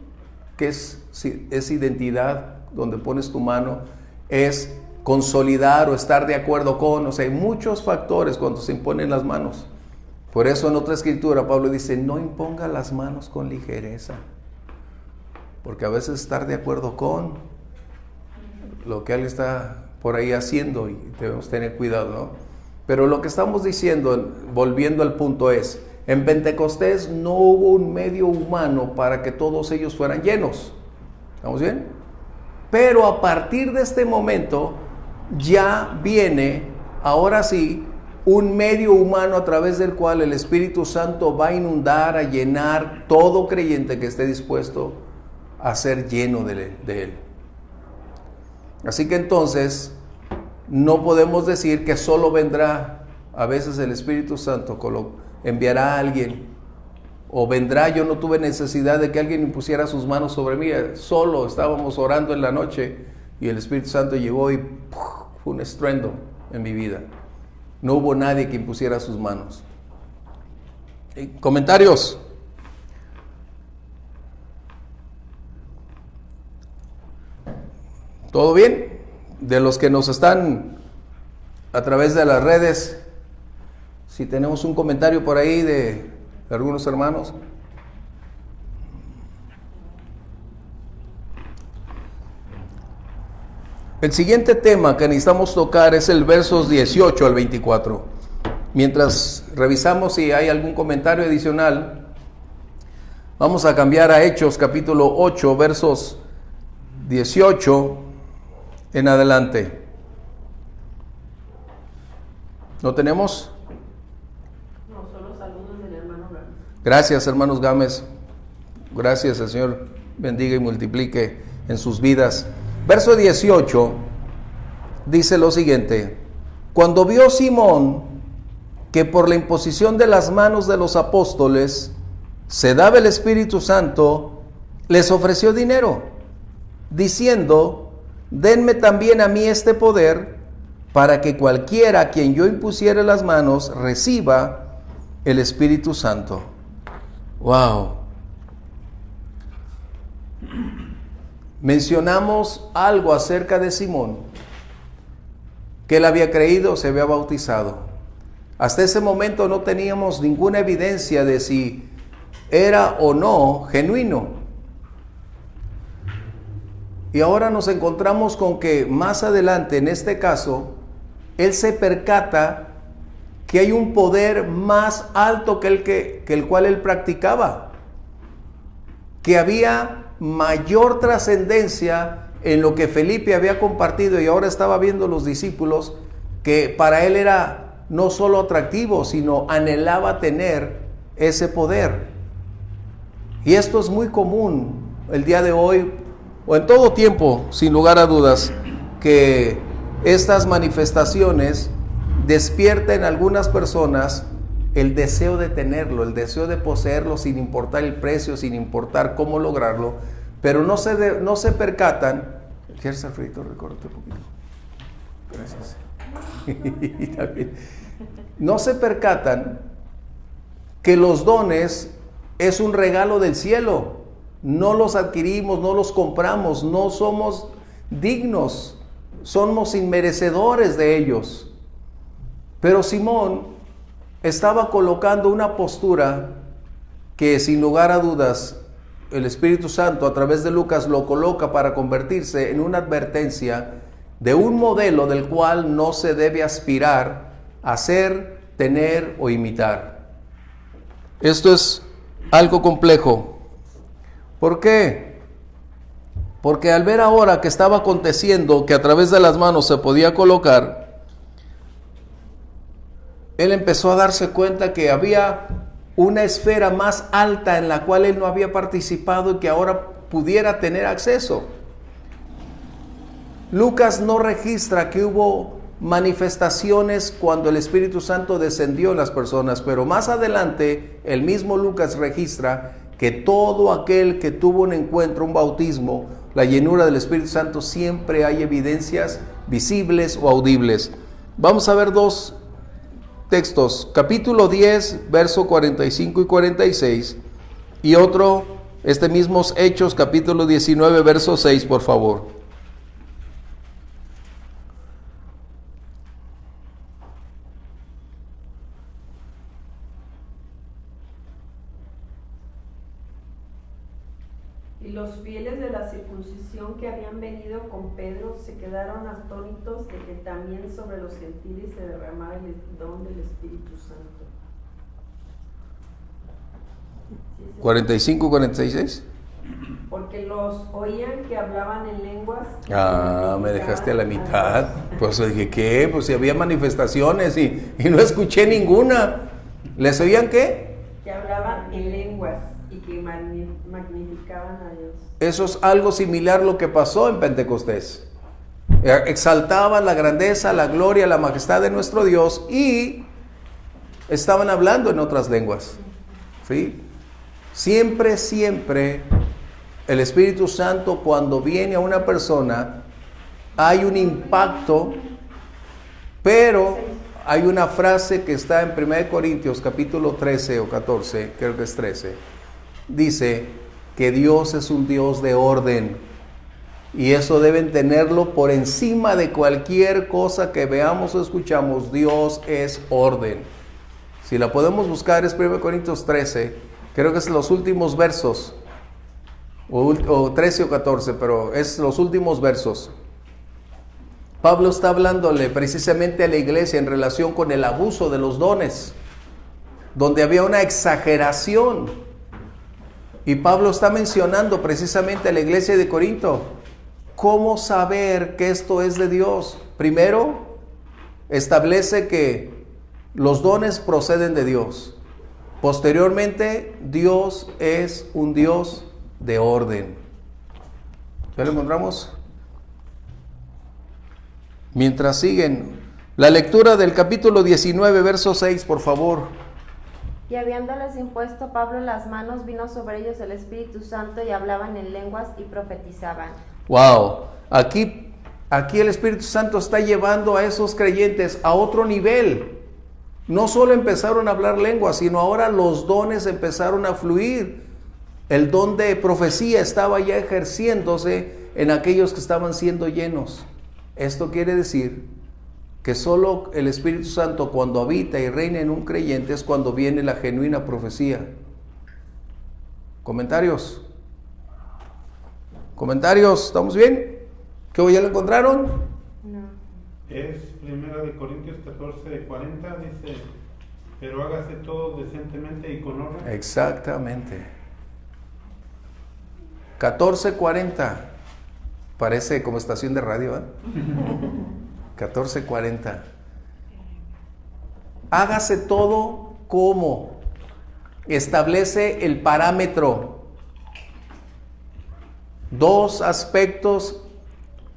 que es identidad, donde pones tu mano, es consolidar o estar de acuerdo con, o sea, hay muchos factores cuando se imponen las manos. Por eso en otra escritura Pablo dice, no imponga las manos con ligereza, porque a veces estar de acuerdo con lo que alguien está por ahí haciendo y debemos tener cuidado, ¿no? Pero lo que estamos diciendo, volviendo al punto es, en Pentecostés no hubo un medio humano para que todos ellos fueran llenos. ¿Estamos bien? Pero a partir de este momento ya viene, ahora sí, un medio humano a través del cual el Espíritu Santo va a inundar, a llenar todo creyente que esté dispuesto a ser lleno de él. Así que entonces no podemos decir que solo vendrá, a veces el Espíritu Santo enviará a alguien, o vendrá, yo no tuve necesidad de que alguien impusiera sus manos sobre mí, solo estábamos orando en la noche y el Espíritu Santo llegó y fue un estruendo en mi vida. No hubo nadie que impusiera sus manos. ¿Comentarios? ¿Todo bien? De los que nos están a través de las redes, si tenemos un comentario por ahí de algunos hermanos. El siguiente tema que necesitamos tocar es el versos 18 al 24. Mientras revisamos si hay algún comentario adicional, vamos a cambiar a Hechos capítulo 8, versos 18 en adelante. ¿No tenemos? No, solo saludos del hermano Gámez. Gracias, hermanos Gámez. Gracias, el Señor bendiga y multiplique en sus vidas. Verso 18 dice lo siguiente: cuando vio Simón que por la imposición de las manos de los apóstoles se daba el Espíritu Santo, les ofreció dinero, diciendo: denme también a mí este poder, para que cualquiera a quien yo impusiere las manos reciba el Espíritu Santo. ¡Wow! Mencionamos algo acerca de Simón, que él había creído, se había bautizado. Hasta ese momento no teníamos ninguna evidencia de si era o no genuino. Y ahora nos encontramos con que más adelante, en este caso, él se percata que hay un poder más alto que el cual él practicaba, que había mayor trascendencia en lo que Felipe había compartido, y ahora estaba viendo los discípulos que para él era no solo atractivo, sino anhelaba tener ese poder. Y esto es muy común el día de hoy, o en todo tiempo, sin lugar a dudas, que estas manifestaciones despierten en algunas personas el deseo de tenerlo, el deseo de poseerlo sin importar el precio, sin importar cómo lograrlo, pero no se percatan. ¿Quieres, Alfredito? Recórtate un poquito. Gracias. No se percatan que los dones es un regalo del cielo. No los adquirimos, no los compramos, no somos dignos, somos inmerecedores de ellos. Pero Simón estaba colocando una postura que sin lugar a dudas el Espíritu Santo a través de Lucas lo coloca para convertirse en una advertencia de un modelo del cual no se debe aspirar a ser, tener o imitar. Esto es algo complejo. ¿Por qué? Porque al ver ahora que estaba aconteciendo que a través de las manos se podía colocar, él empezó a darse cuenta que había una esfera más alta en la cual él no había participado y que ahora pudiera tener acceso. Lucas no registra que hubo manifestaciones cuando el Espíritu Santo descendió en las personas, pero más adelante el mismo Lucas registra que todo aquel que tuvo un encuentro, un bautismo, la llenura del Espíritu Santo, siempre hay evidencias visibles o audibles. Vamos a ver dos textos, capítulo 10, verso 45 y 46, y otro, mismos Hechos, capítulo 19, verso 6, por favor. Y los fieles de la circuncisión que habían venido con Pedro se quedaron atónitos de que también sobre los gentiles se derramaba el don del Espíritu Santo. ¿Sí, 45, 46. Porque los oían que hablaban en lenguas. Me dejaste a la mitad. Pues dije, ¿qué? Pues si había manifestaciones y no escuché ninguna. ¿Les oían qué? Que hablaban en lenguas y que magnificaban a Dios. Eso es algo similar a lo que pasó en Pentecostés. Exaltaban la grandeza, la gloria, la majestad de nuestro Dios y estaban hablando en otras lenguas. ¿Sí? Siempre el Espíritu Santo, cuando viene a una persona, hay un impacto, pero hay una frase que está en 1 Corintios capítulo 13 o 14, creo que es 13, dice que Dios es un Dios de orden, y eso deben tenerlo por encima de cualquier cosa que veamos o escuchamos. Dios es orden. Si la podemos buscar, es 1 Corintios 13, creo que es los últimos versos, o 13 o 14, pero es los últimos versos. Pablo está hablándole precisamente a la iglesia en relación con el abuso de los dones, donde había una exageración. Y Pablo está mencionando precisamente a la iglesia de Corinto cómo saber que esto es de Dios. Primero, establece que los dones proceden de Dios. Posteriormente, Dios es un Dios de orden. ¿Ya lo encontramos? Mientras siguen, la lectura del capítulo 19, verso 6, por favor. Y habiéndoles impuesto Pablo las manos, vino sobre ellos el Espíritu Santo y hablaban en lenguas y profetizaban. Wow, aquí el Espíritu Santo está llevando a esos creyentes a otro nivel. No solo empezaron a hablar lenguas, sino ahora los dones empezaron a fluir. El don de profecía estaba ya ejerciéndose en aquellos que estaban siendo llenos. Esto quiere decir que solo el Espíritu Santo, cuando habita y reina en un creyente, es cuando viene la genuina profecía. ¿Comentarios? ¿Estamos bien? ¿Qué ya lo encontraron? No. Es 1 Corintios 14, 40, dice, pero hágase todo decentemente y con orden. Exactamente. 14:40. Parece como estación de radio, ¿eh? 14:40. Hágase todo como. Establece el parámetro. Dos aspectos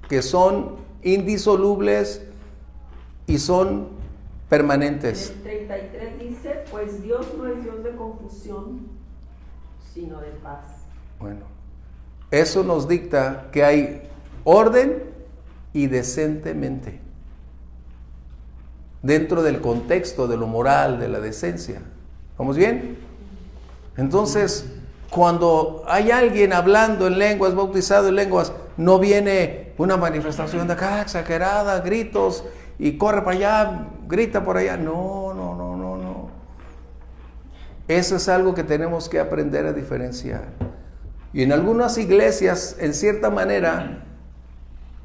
que son indisolubles y son permanentes. El 33 dice, pues Dios no es Dios de confusión, sino de paz. Bueno, eso nos dicta que hay orden y decentemente, dentro del contexto de lo moral, de la decencia. ¿Vamos bien? Entonces, cuando hay alguien hablando en lenguas, bautizado en lenguas, no viene una manifestación de acá exagerada, gritos, y corre para allá, grita por allá. No. Eso es algo que tenemos que aprender a diferenciar. Y en algunas iglesias, en cierta manera,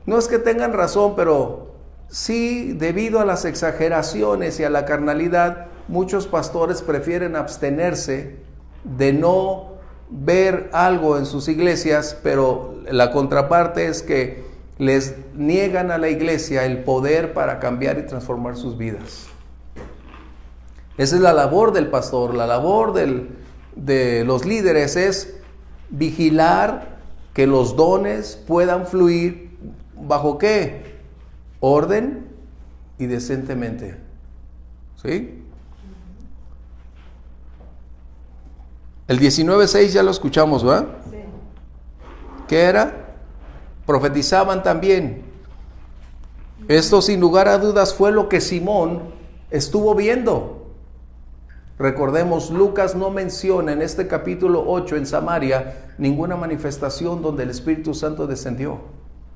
no es que tengan razón, pero sí, debido a las exageraciones y a la carnalidad, muchos pastores prefieren abstenerse de no ver algo en sus iglesias, pero la contraparte es que les niegan a la iglesia el poder para cambiar y transformar sus vidas. Esa es la labor del pastor, la labor de los líderes es vigilar que los dones puedan fluir ¿bajo qué? Orden y decentemente. ¿Sí? El 19:6 ya lo escuchamos, ¿verdad? Sí. ¿Qué era? Profetizaban también. Esto sin lugar a dudas fue lo que Simón estuvo viendo. Recordemos, Lucas no menciona en este capítulo 8 en Samaria ninguna manifestación donde el Espíritu Santo descendió.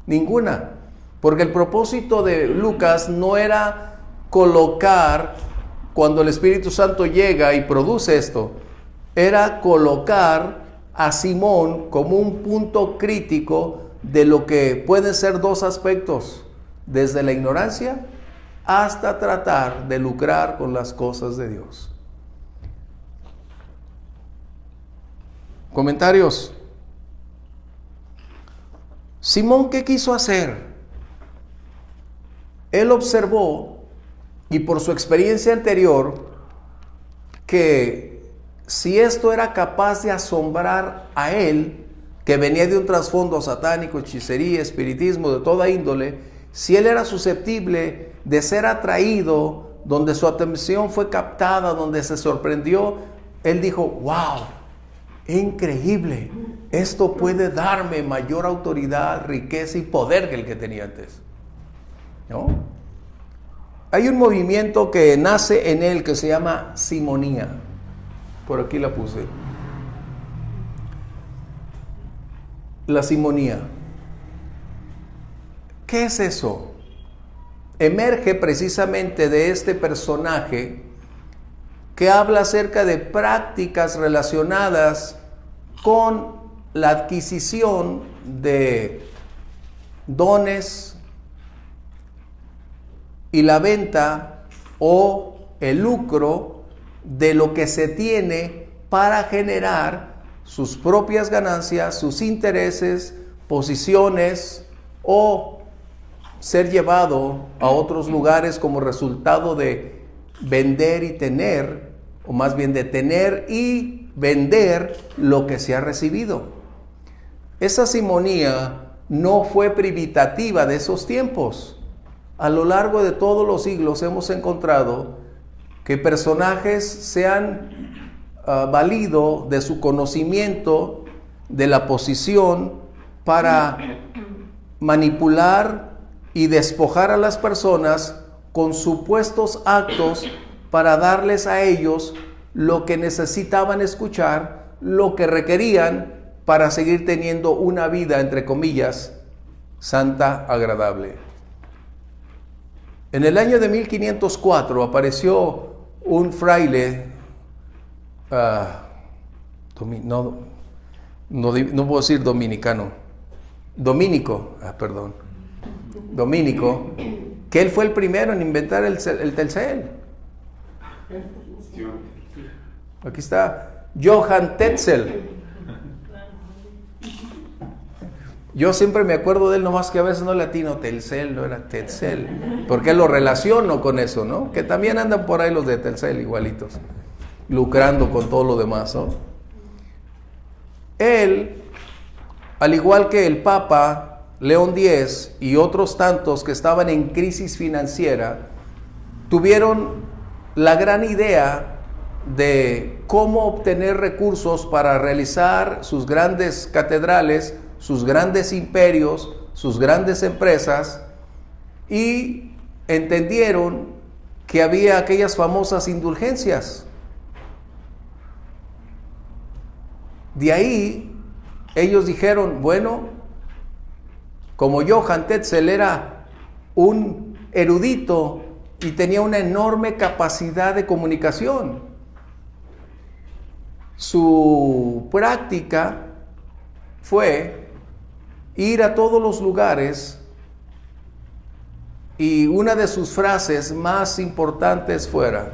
Ninguna. Porque el propósito de Lucas no era colocar, cuando el Espíritu Santo llega y produce esto, era colocar a Simón como un punto crítico de lo que pueden ser dos aspectos, desde la ignorancia hasta tratar de lucrar con las cosas de Dios. ¿Comentarios? Simón, ¿qué quiso hacer? Él observó, y por su experiencia anterior, que si esto era capaz de asombrar a él, que venía de un trasfondo satánico, hechicería, espiritismo, de toda índole, si él era susceptible de ser atraído, donde su atención fue captada, donde se sorprendió, él dijo, wow, increíble, esto puede darme mayor autoridad, riqueza y poder que el que tenía antes, ¿no? Hay un movimiento que nace en él que se llama simonía. Por aquí la puse. La simonía. ¿Qué es eso? Emerge precisamente de este personaje que habla acerca de prácticas relacionadas con la adquisición de dones y la venta o el lucro de lo que se tiene para generar sus propias ganancias, sus intereses, posiciones o ser llevado a otros lugares como resultado de vender y tener, o más bien de tener y vender lo que se ha recibido. Esa simonía no fue privitativa de esos tiempos. A lo largo de todos los siglos hemos encontrado que personajes se han valido de su conocimiento, de la posición, para manipular y despojar a las personas con supuestos actos para darles a ellos lo que necesitaban escuchar, lo que requerían para seguir teniendo una vida, entre comillas, santa, agradable. En el año de 1504 apareció un fraile, no puedo decir dominicano, dominico, que él fue el primero en inventar el Telcel. Aquí está, Johann Tetzel. Yo siempre me acuerdo de él, nomás que a veces no latino, Telcel, no era Tetzel, porque lo relaciono con eso, ¿no? Que también andan por ahí los de Telcel igualitos, lucrando con todo lo demás, ¿no? Él, al igual que el Papa León X y otros tantos que estaban en crisis financiera, tuvieron la gran idea de cómo obtener recursos para realizar sus grandes catedrales, sus grandes imperios, sus grandes empresas, y entendieron que había aquellas famosas indulgencias. De ahí ellos dijeron, bueno, como Johann Tetzel era un erudito y tenía una enorme capacidad de comunicación, su práctica fue ir a todos los lugares, y una de sus frases más importantes fuera,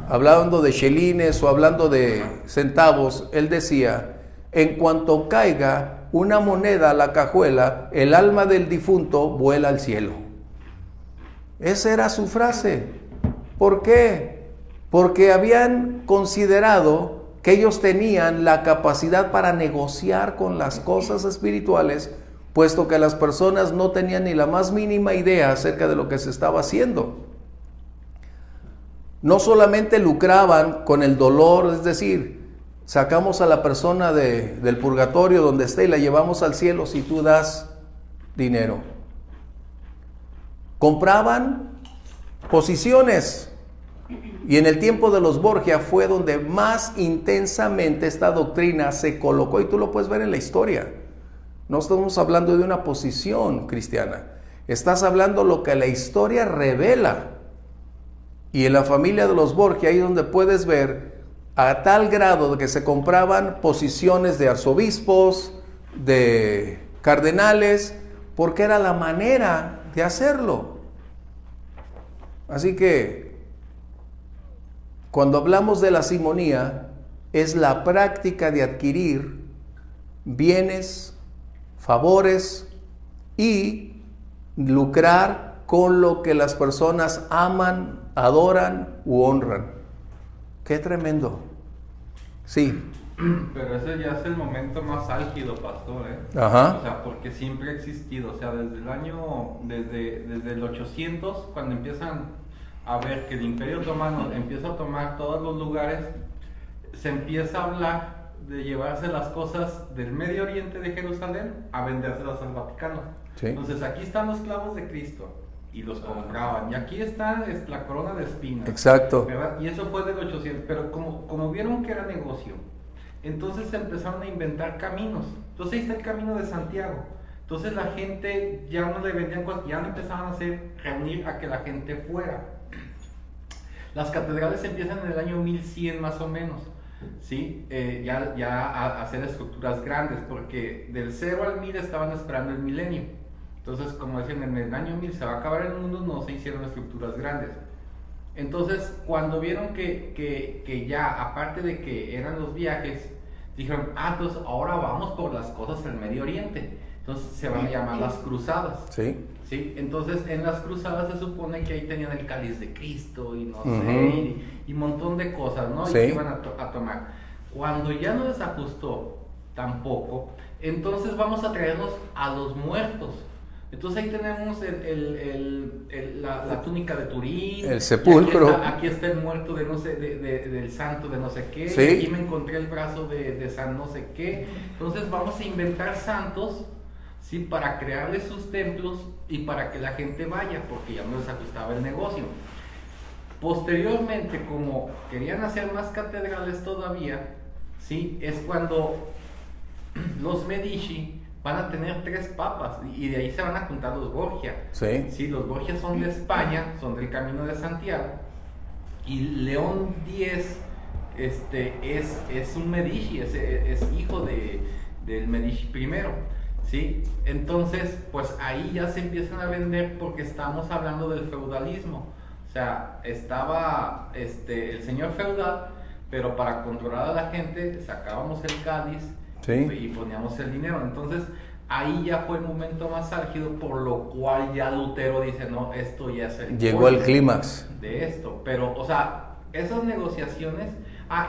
hablando de chelines o hablando de centavos, él decía, en cuanto caiga una moneda a la cajuela, el alma del difunto vuela al cielo. Esa era su frase. ¿Por qué? Porque habían considerado que ellos tenían la capacidad para negociar con las cosas espirituales, puesto que las personas no tenían ni la más mínima idea acerca de lo que se estaba haciendo. No solamente lucraban con el dolor, es decir, sacamos a la persona del purgatorio donde esté y la llevamos al cielo si tú das dinero. Compraban posiciones. Y en el tiempo de los Borgia fue donde más intensamente esta doctrina se colocó, y tú lo puedes ver en la historia. No estamos hablando de una posición cristiana, estás hablando lo que la historia revela. Y en la familia de los Borgia, ahí donde puedes ver a tal grado de que se compraban posiciones de arzobispos, de cardenales, porque era la manera de hacerlo. Así que cuando hablamos de la simonía, es la práctica de adquirir bienes favores y lucrar con lo que las personas aman, adoran u honran. ¡Qué tremendo! Sí. Pero ese ya es el momento más álgido, pastor, ¿eh? Ajá. O sea, porque siempre ha existido, o sea, desde el 800, cuando empiezan a ver que el Imperio Otomano empieza a tomar todos los lugares, se empieza a hablar de llevarse las cosas del Medio Oriente de Jerusalén a vendérselas al Vaticano. Sí. Entonces, aquí están los clavos de Cristo y los compraban, y aquí está la corona de espinas. Exacto. ¿Verdad? Y eso fue del 800, pero como vieron que era negocio, entonces empezaron a inventar caminos. Entonces ahí está el camino de Santiago. Entonces la gente ya no le vendían cosas, ya no empezaban a reunir a que la gente fuera. Las catedrales empiezan en el año 1100 más o menos, ¿sí? Ya a hacer estructuras grandes, porque del 0 al 1000 estaban esperando el milenio. Entonces, como decían, en el año 1000 se va a acabar el mundo, no se hicieron estructuras grandes. Entonces, cuando vieron que ya, aparte de que eran los viajes, dijeron, entonces ahora vamos por las cosas del Medio Oriente. Entonces se van a llamar las cruzadas. Sí. ¿Sí? Entonces, en las cruzadas se supone que ahí tenían el cáliz de Cristo y no sé, y un montón de cosas, ¿no? Sí. Y que iban a tomar. Cuando ya no les ajustó tampoco, entonces vamos a traernos a los muertos. Entonces ahí tenemos la túnica de Turín, el sepulcro. Aquí está el muerto de no sé, del santo de no sé qué, sí. Y aquí me encontré el brazo de San no sé qué. Entonces vamos a inventar santos, ¿sí? Para crearles sus templos y para que la gente vaya, porque ya no les ajustaba el negocio. Posteriormente, como querían hacer más catedrales todavía, ¿sí? Es cuando los Medici van a tener 3 papas y de ahí se van a juntar los Borgia. Sí. Sí, los Borgia son de España, son del Camino de Santiago, y León X es un Medici, es hijo del Medici I, ¿sí? Entonces, pues ahí ya se empiezan a vender, porque estamos hablando del feudalismo. O sea, estaba el señor feudal, pero para controlar a la gente sacábamos el cáliz, sí, y poníamos el dinero. Entonces ahí ya fue el momento más álgido, por lo cual ya Lutero dice, no, esto ya es el llegó al clímax de esto. Pero, o sea, esas negociaciones,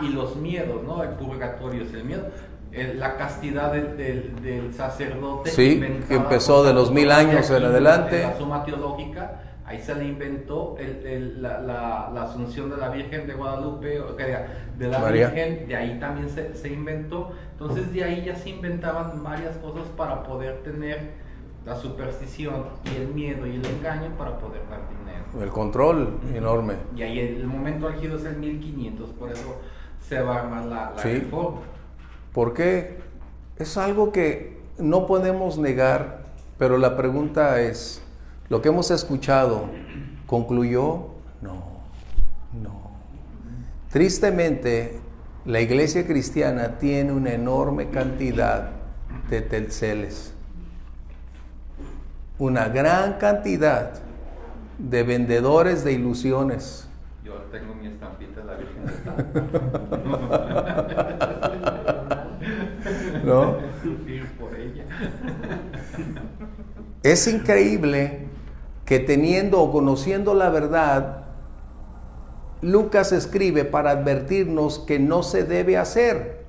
y los miedos, ¿no? El purgatorio es el miedo, la castidad del sacerdote, sí, que empezó de los 1000 años en adelante. La Suma Teológica, ahí se le inventó la Asunción de la Virgen de Guadalupe, de la María. Virgen, de ahí también se inventó. Entonces de ahí ya se inventaban varias cosas para poder tener la superstición y el miedo y el engaño para poder dar dinero. El control enorme. Y ahí el momento álgido es el 1500, por eso se va a armar la sí. reforma. Porque es algo que no podemos negar, pero la pregunta es, ¿lo que hemos escuchado concluyó? No. Tristemente, la iglesia cristiana tiene una enorme cantidad de telceles, una gran cantidad de vendedores de ilusiones. Yo tengo mi estampita de la Virgen de Santa. ¿No? Sufrir por ella. Es increíble que teniendo o conociendo la verdad, Lucas escribe para advertirnos que no se debe hacer,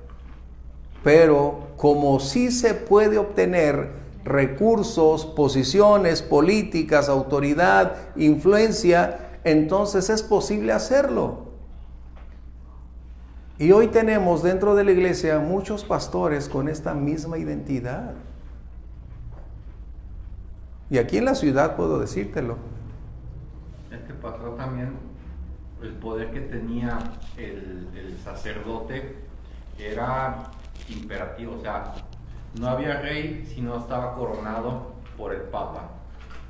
pero como sí se puede obtener recursos, posiciones políticas, autoridad, influencia, entonces es posible hacerlo. Y hoy tenemos dentro de la iglesia muchos pastores con esta misma identidad. Y aquí en la ciudad puedo decírtelo. Es que pasó también el poder que tenía el sacerdote, era imperativo. O sea, no había rey si no estaba coronado por el Papa.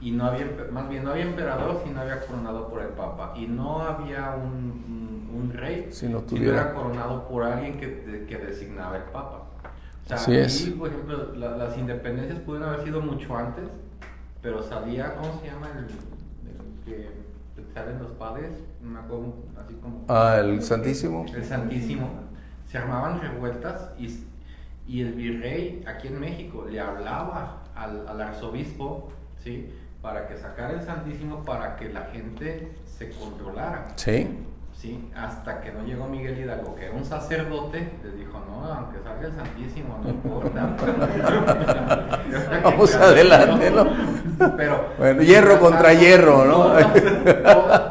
Y no había, más bien, no había emperador si no había coronado por el Papa. Y no había un rey si no era coronado por alguien que designaba el Papa. O sea, así es. por ejemplo, las independencias pudieron haber sido mucho antes, pero salía, ¿cómo se llama? El que salen los padres, no me acuerdo, así como... el Santísimo. El Santísimo. Se armaban revueltas y el virrey aquí en México le hablaba al arzobispo, ¿sí? Para que sacara el Santísimo, para que la gente se controlara. Sí. Sí, hasta que no llegó Miguel Hidalgo, que era un sacerdote, les dijo, no, aunque salga el Santísimo, no importa. Vamos adelante, ¿no? Pero, bueno, hierro contra hierro, ¿no?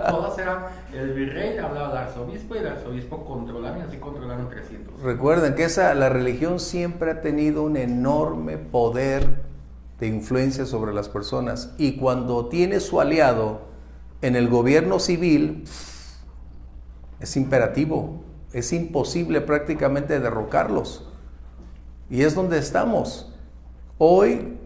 Todas eran, el virrey le hablaba al arzobispo y el arzobispo controlaba, y así controlaron 300. Recuerden que la religión siempre ha tenido un enorme poder de influencia sobre las personas, y cuando tiene su aliado en el gobierno civil, es imperativo, es imposible prácticamente derrocarlos. Y es donde estamos. Hoy,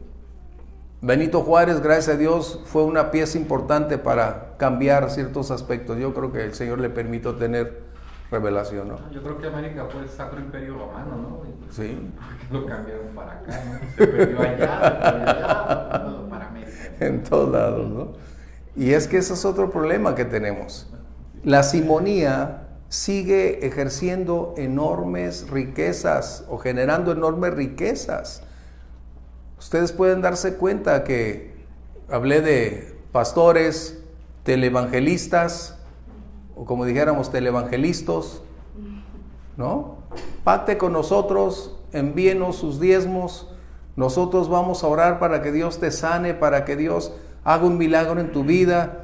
Benito Juárez, gracias a Dios, fue una pieza importante para cambiar ciertos aspectos. Yo creo que el Señor le permitió tener revelación, ¿no? Yo creo que América fue el Sacro Imperio Romano, ¿no? Sí. Porque lo cambiaron para acá, ¿no? Se perdió allá, para América. En todos lados, ¿no? Y es que ese es otro problema que tenemos. La simonía sigue ejerciendo enormes riquezas o generando enormes riquezas. Ustedes pueden darse cuenta que hablé de pastores, televangelistas, o como dijéramos, televangelistas, ¿no? Pacte con nosotros, envíenos sus diezmos, nosotros vamos a orar para que Dios te sane, para que Dios haga un milagro en tu vida.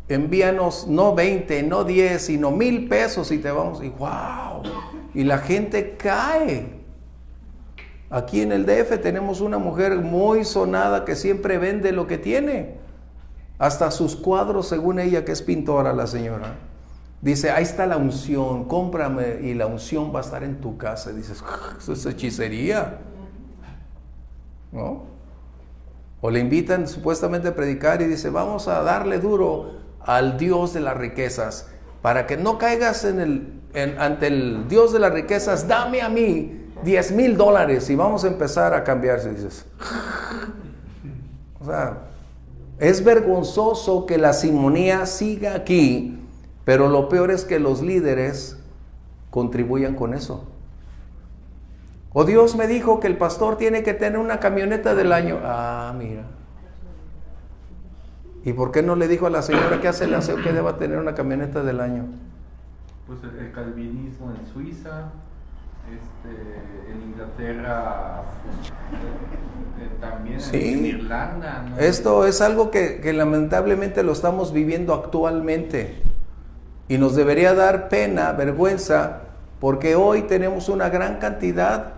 Envíanos no 20, no 10, sino 1,000 pesos y te vamos, y wow, y la gente cae. Aquí en el DF tenemos una mujer muy sonada que siempre vende lo que tiene, hasta sus cuadros, según ella, que es pintora la señora. Dice, ahí está la unción, cómprame y la unción va a estar en tu casa. Y dices, eso es hechicería, ¿no? O le invitan supuestamente a predicar y dice, vamos a darle duro al Dios de las riquezas, para que no caigas ante el Dios de las riquezas, dame a mí $10,000 y vamos a empezar a cambiarse. Dices, o sea, es vergonzoso que la simonía siga aquí, pero lo peor es que los líderes contribuyan con eso. O Dios me dijo que el pastor tiene que tener una camioneta del año. Ah, mira. ¿Y por qué no le dijo a la señora que hace el aseo que deba tener una camioneta del año? Pues el calvinismo en Suiza, en Inglaterra, también sí. En Irlanda, ¿no? Esto es algo que lamentablemente lo estamos viviendo actualmente y nos debería dar pena, vergüenza, porque hoy tenemos una gran cantidad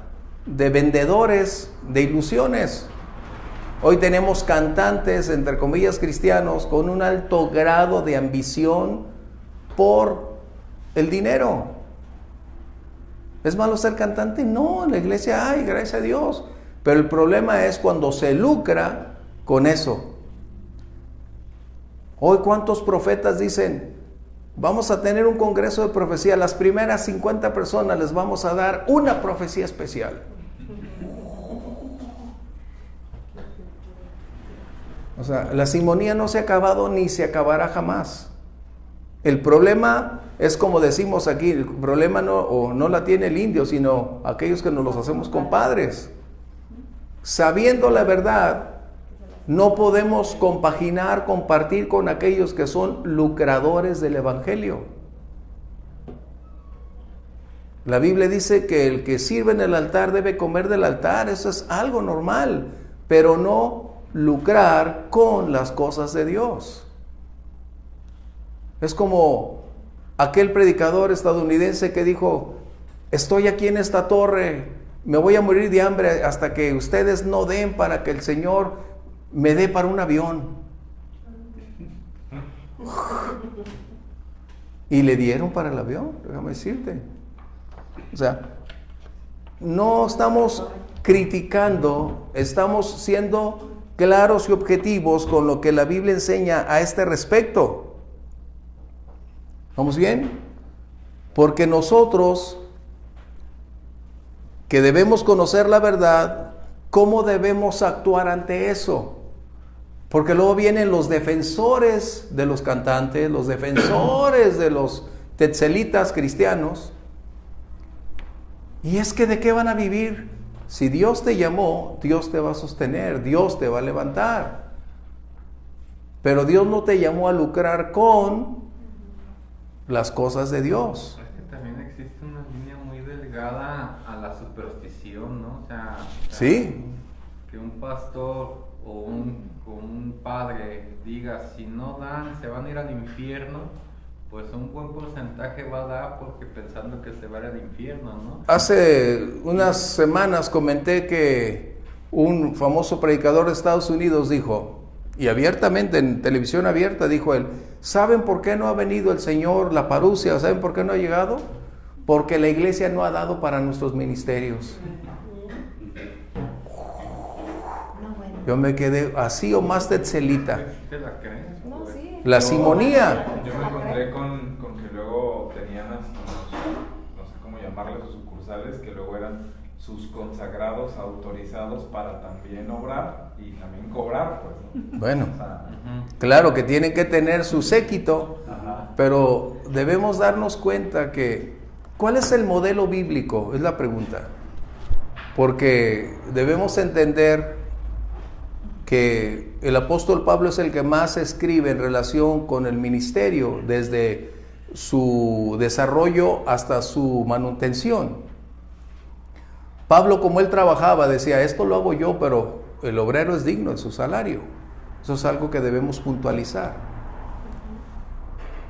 de vendedores de ilusiones. Hoy tenemos cantantes, entre comillas, cristianos, con un alto grado de ambición por el dinero. ¿Es malo ser cantante? No, en la iglesia hay, gracias a Dios. Pero el problema es cuando se lucra con eso. Hoy, ¿cuántos profetas dicen, vamos a tener un congreso de profecía, las primeras 50 personas les vamos a dar una profecía especial? O sea, la simonía no se ha acabado ni se acabará jamás. El problema es, como decimos aquí, el problema no la tiene el indio, sino aquellos que nos los hacemos compadres. Sabiendo la verdad, no podemos compaginar, compartir con aquellos que son lucradores del evangelio. La Biblia dice que el que sirve en el altar debe comer del altar, eso es algo normal, pero no lucrar con las cosas de Dios. Es como aquel predicador estadounidense que dijo, estoy aquí en esta torre, me voy a morir de hambre hasta que ustedes no den para que el Señor me dé para un avión. Y le dieron para el avión, déjame decirte. O sea, no estamos criticando, estamos siendo claros y objetivos con lo que la Biblia enseña a este respecto. ¿Vamos bien? Porque nosotros, que debemos conocer la verdad, ¿cómo debemos actuar ante eso? Porque luego vienen los defensores de los cantantes, los defensores de los tetzelitas cristianos, Y es que ¿de qué van a vivir? Si Dios te llamó, Dios te va a sostener, Dios te va a levantar. Pero Dios no te llamó a lucrar con las cosas de Dios. Es que también existe una línea muy delgada a la superstición, ¿no? O sea, Sí. que un pastor o un padre diga, si no dan, se van a ir al infierno, pues un buen porcentaje va a dar porque pensando que se va a ir al infierno, ¿no? Hace unas semanas comenté que un famoso predicador de Estados Unidos dijo, y abiertamente, en televisión abierta, dijo él, ¿saben por qué no ha venido el Señor, la parusia? ¿Saben por qué no ha llegado? Porque la iglesia no ha dado para nuestros ministerios. Yo me quedé así o más tetzelita. ¿Te la crees? No, sí. La simonía. Yo me encontré con que luego tenían así, no sé cómo llamarles, sus sucursales, que luego eran sus consagrados autorizados para también obrar y también cobrar, pues, ¿no? Bueno, O sea, claro que tienen que tener su séquito, ajá. pero debemos darnos cuenta que, ¿cuál es el modelo bíblico? Es la pregunta. Porque debemos entender que el apóstol Pablo es el que más escribe en relación con el ministerio, desde su desarrollo hasta su manutención. Pablo, como él trabajaba, decía, esto lo hago yo, pero el obrero es digno de su salario. Eso es algo que debemos puntualizar.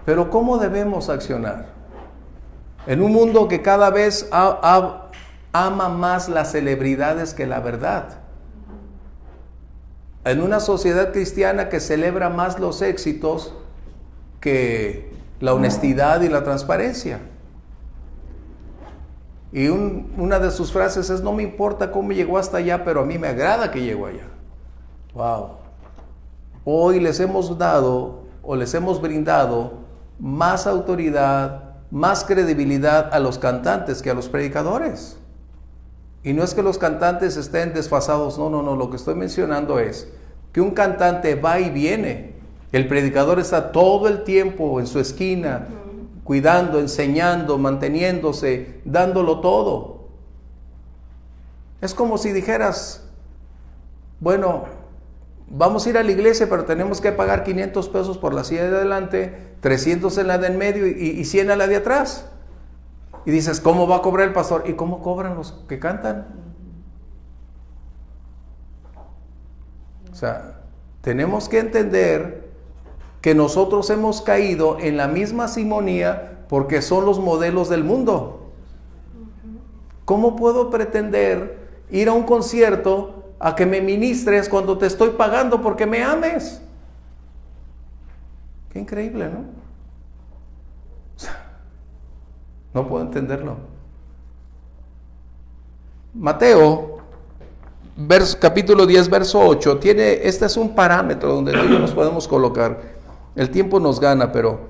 Pero ¿cómo debemos accionar? En un mundo que cada vez ama más las celebridades que la verdad. En una sociedad cristiana que celebra más los éxitos que la honestidad y la transparencia. Y una de sus frases es, no me importa cómo llegó hasta allá, pero a mí me agrada que llegó allá. Wow. Hoy les hemos dado o les hemos brindado más autoridad, más credibilidad a los cantantes que a los predicadores. Y no es que los cantantes estén desfasados, no, lo que estoy mencionando es que un cantante va y viene, el predicador está todo el tiempo en su esquina, cuidando, enseñando, manteniéndose, dándolo todo. Es como si dijeras, bueno, vamos a ir a la iglesia, pero tenemos que pagar 500 pesos por la silla de adelante, 300 en la de en medio y 100 a la de atrás. Y dices, ¿cómo va a cobrar el pastor? ¿Y cómo cobran los que cantan? O sea, tenemos que entender que nosotros hemos caído en la misma simonía porque son los modelos del mundo. ¿Cómo puedo pretender ir a un concierto a que me ministres cuando te estoy pagando porque me ames? Qué increíble, ¿no? O sea, no puedo entenderlo. Mateo, capítulo 10, verso 8, este es un parámetro donde nosotros nos podemos colocar. El tiempo nos gana, pero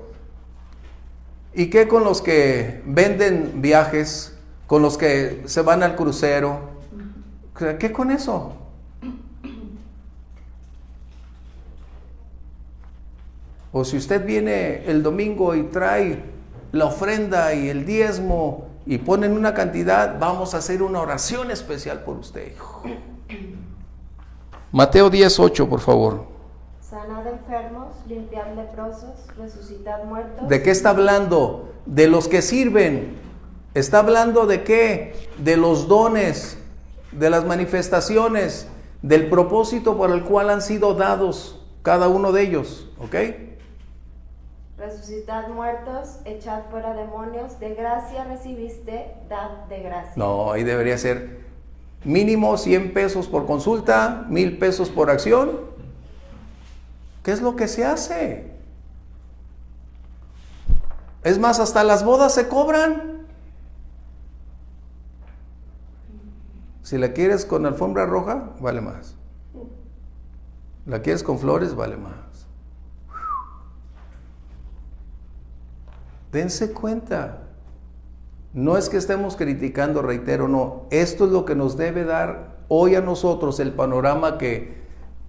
¿y qué con los que venden viajes? Con los que se van al crucero. ¿Qué con eso? O si usted viene el domingo y trae la ofrenda y el diezmo y ponen una cantidad, vamos a hacer una oración especial por usted. Mateo 10:8, por favor. Sanad enfermos, limpiad leprosos, resucitad muertos. ¿De qué está hablando? De los que sirven. ¿Está hablando de qué? De los dones, de las manifestaciones, del propósito por el cual han sido dados cada uno de ellos. ¿Ok? Resucitad muertos, echad fuera demonios, de gracia recibiste, dad de gracia. No, ahí debería ser mínimo 100 pesos por consulta, 1000 pesos por acción. ¿Qué es lo que se hace? Es más, hasta las bodas se cobran. Si la quieres con alfombra roja, vale más. La quieres con flores, vale más. Dense cuenta. No es que estemos criticando, reitero, no. Esto es lo que nos debe dar hoy a nosotros el panorama, que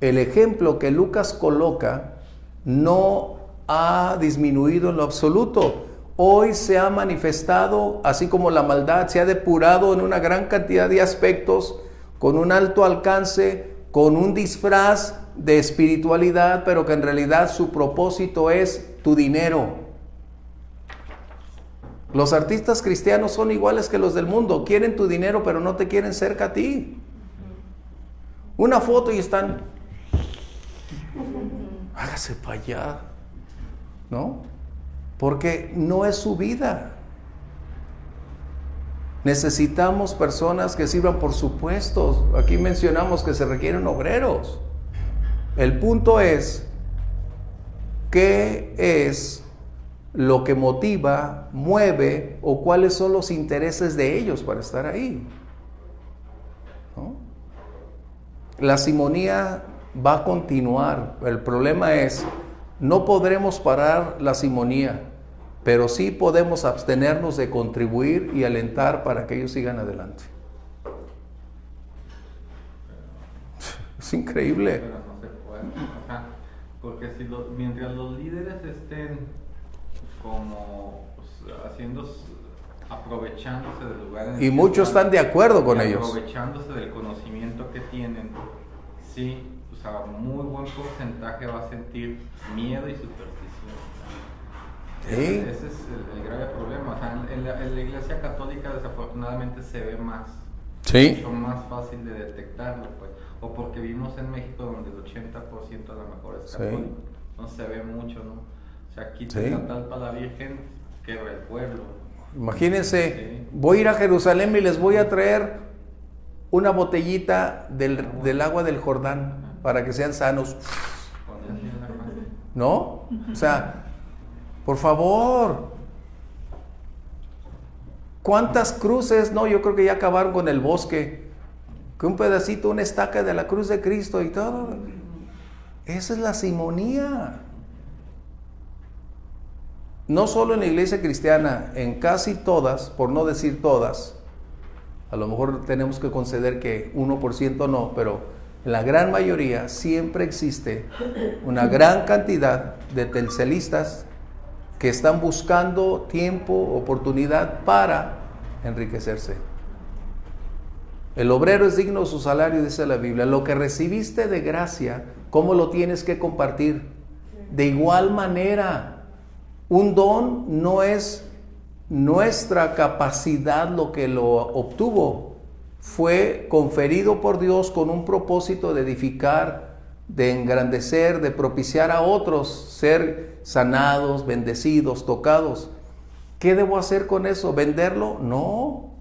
el ejemplo que Lucas coloca no ha disminuido en lo absoluto. hoy se ha manifestado, así como la maldad se ha depurado en una gran cantidad de aspectos, con un alto alcance, con un disfraz de espiritualidad, pero que en realidad su propósito es tu dinero. Los artistas cristianos son iguales que los del mundo, quieren tu dinero, pero no te quieren cerca a ti. Una foto y están, hágase para allá, ¿no? Porque no es su vida. Necesitamos personas que sirvan por supuestos. Aquí mencionamos que se requieren obreros. El punto es, ¿qué es lo que motiva, mueve o cuáles son los intereses de ellos para estar ahí? ¿No? La simonía va a continuar. El problema es, no podremos parar la simonía, pero sí podemos abstenernos de contribuir y alentar para que ellos sigan adelante. Es increíble. Pero no se puede, o sea, porque si mientras los líderes estén como pues, aprovechándose del lugar en el Y que muchos están de acuerdo con y ellos. aprovechándose del conocimiento que tienen, sí, o sea, muy buen porcentaje va a sentir miedo y superstición. Sí. Ese es el grave problema. O sea, en la Iglesia Católica desafortunadamente se ve más. Sí. Mucho más fácil de detectarlo, pues. O porque vivimos en México donde el 80% a lo mejor es católico. No se ve mucho, ¿no? O sea, aquí Sí. la talpa la Virgen quebra el pueblo. Imagínense, Sí. voy a ir a Jerusalén y les voy a traer una botellita del agua del Jordán para que sean sanos. Poner así en la mano. ¿No? O sea, por favor. ¿Cuántas cruces? No, yo creo que ya acabaron con el bosque. Que un pedacito, una estaca de la cruz de Cristo y todo. Esa es la simonía. No solo en la iglesia cristiana, en casi todas, por no decir todas, a lo mejor tenemos que conceder que 1% no, pero en la gran mayoría siempre existe una gran cantidad de telcelistas que están buscando tiempo, oportunidad para enriquecerse. El obrero es digno de su salario, dice la Biblia. Lo que recibiste de gracia, ¿cómo lo tienes que compartir? De igual manera. Un don no es nuestra capacidad lo que lo obtuvo. Fue conferido por Dios con un propósito de edificar, de engrandecer, de propiciar a otros, ser sanados, bendecidos, tocados. ¿Qué debo hacer con eso? ¿Venderlo? No.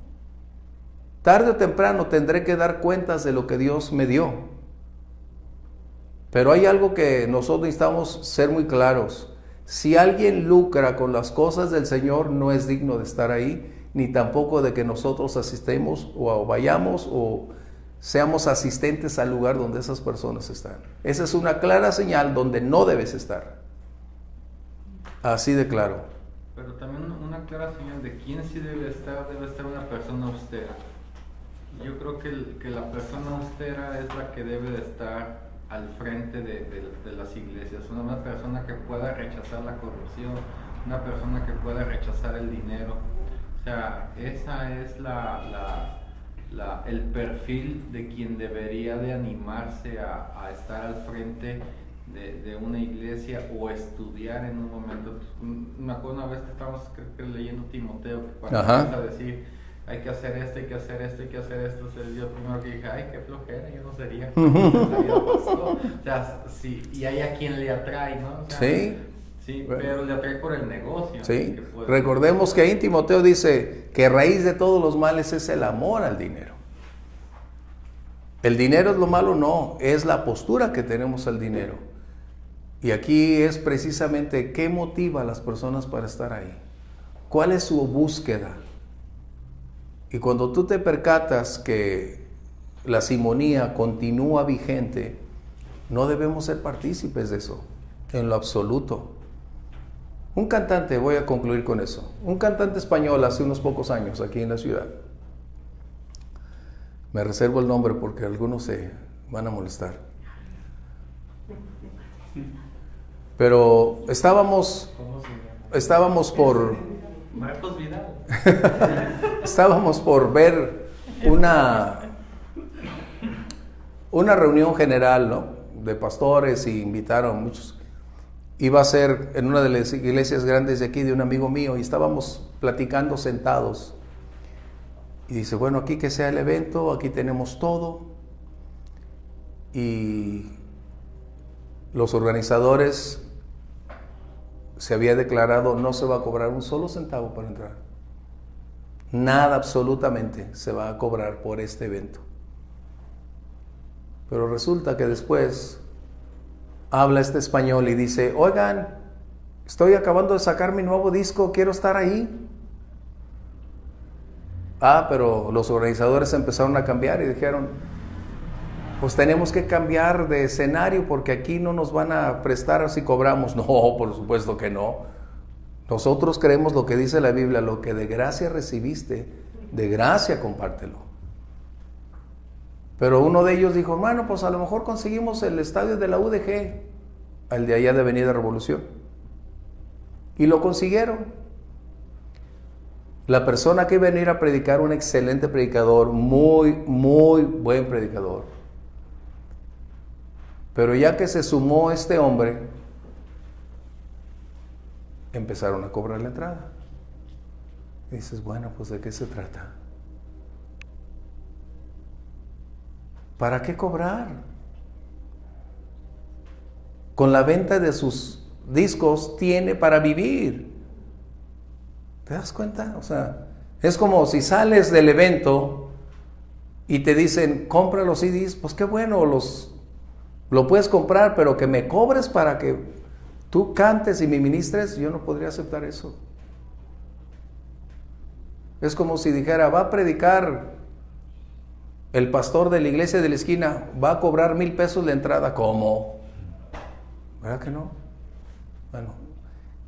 Tarde o temprano tendré que dar cuentas de lo que Dios me dio. Pero hay algo que nosotros necesitamos ser muy claros. Si alguien lucra con las cosas del Señor, no es digno de estar ahí, ni tampoco de que nosotros asistemos o vayamos o seamos asistentes al lugar donde esas personas están. Esa es una clara señal donde no debes estar. Así de claro. Pero también una clara señal de quién sí debe estar una persona austera. Yo creo que la persona austera es la que debe de estar al frente de las iglesias, una persona que pueda rechazar la corrupción, una persona que pueda rechazar el dinero. O sea, esa es el perfil de quien debería de animarse a estar al frente de una iglesia o estudiar en un momento. Me acuerdo una vez que estábamos leyendo Timoteo, que cuando empieza a decir hay que hacer esto, hay que hacer esto, hay que hacer esto, yo primero que dije, ay, qué flojera, yo no sería. O sea, sí, y hay a quien le atrae, ¿no? O sea, Sí. Sí, pero le atrae por el negocio. Sí. Que puede... Recordemos que ahí Timoteo dice que raíz de todos los males es el amor al dinero. El dinero es lo malo, no, es la postura que tenemos al dinero. Y aquí es precisamente qué motiva a las personas para estar ahí. ¿Cuál es su búsqueda? Y cuando tú te percatas que la simonía continúa vigente, no debemos ser partícipes de eso, en lo absoluto. Un cantante, voy a concluir con eso, un cantante español hace unos pocos años aquí en la ciudad, me reservo el nombre porque algunos se van a molestar, pero estábamos Marcos Vidal. Estábamos por ver una reunión general, ¿no?, de pastores, y invitaron muchos. Iba a ser en una de las iglesias grandes de aquí de un amigo mío, y estábamos platicando sentados. Y dice, bueno, aquí que sea el evento, aquí tenemos todo. Y los organizadores se había declarado, no se va a cobrar un solo centavo para entrar. Nada absolutamente se va a cobrar por este evento. Pero resulta que después habla este español y dice, oigan, estoy acabando de sacar mi nuevo disco, quiero estar ahí. Pero los organizadores empezaron a cambiar y dijeron, pues tenemos que cambiar de escenario porque aquí no nos van a prestar si cobramos. No, por supuesto que no. Nosotros creemos lo que dice la Biblia, lo que de gracia recibiste, de gracia compártelo. Pero uno de ellos dijo, bueno, pues a lo mejor conseguimos el estadio de la UDG, al de allá de Avenida Revolución. Y lo consiguieron. La persona que iba a venir a predicar, un excelente predicador, muy, muy buen predicador. Pero ya que se sumó este hombre, empezaron a cobrar la entrada. Y dices, bueno, pues ¿de qué se trata? ¿Para qué cobrar? Con la venta de sus discos tiene para vivir. ¿Te das cuenta? O sea, es como si sales del evento y te dicen, compra los CDs, pues qué bueno, lo puedes comprar, pero que me cobres para que tú cantes y me ministres, yo no podría aceptar eso. Es como si dijera, va a predicar el pastor de la iglesia de la esquina, va a cobrar 1,000 pesos la entrada. ¿Cómo? ¿Verdad que no? Bueno,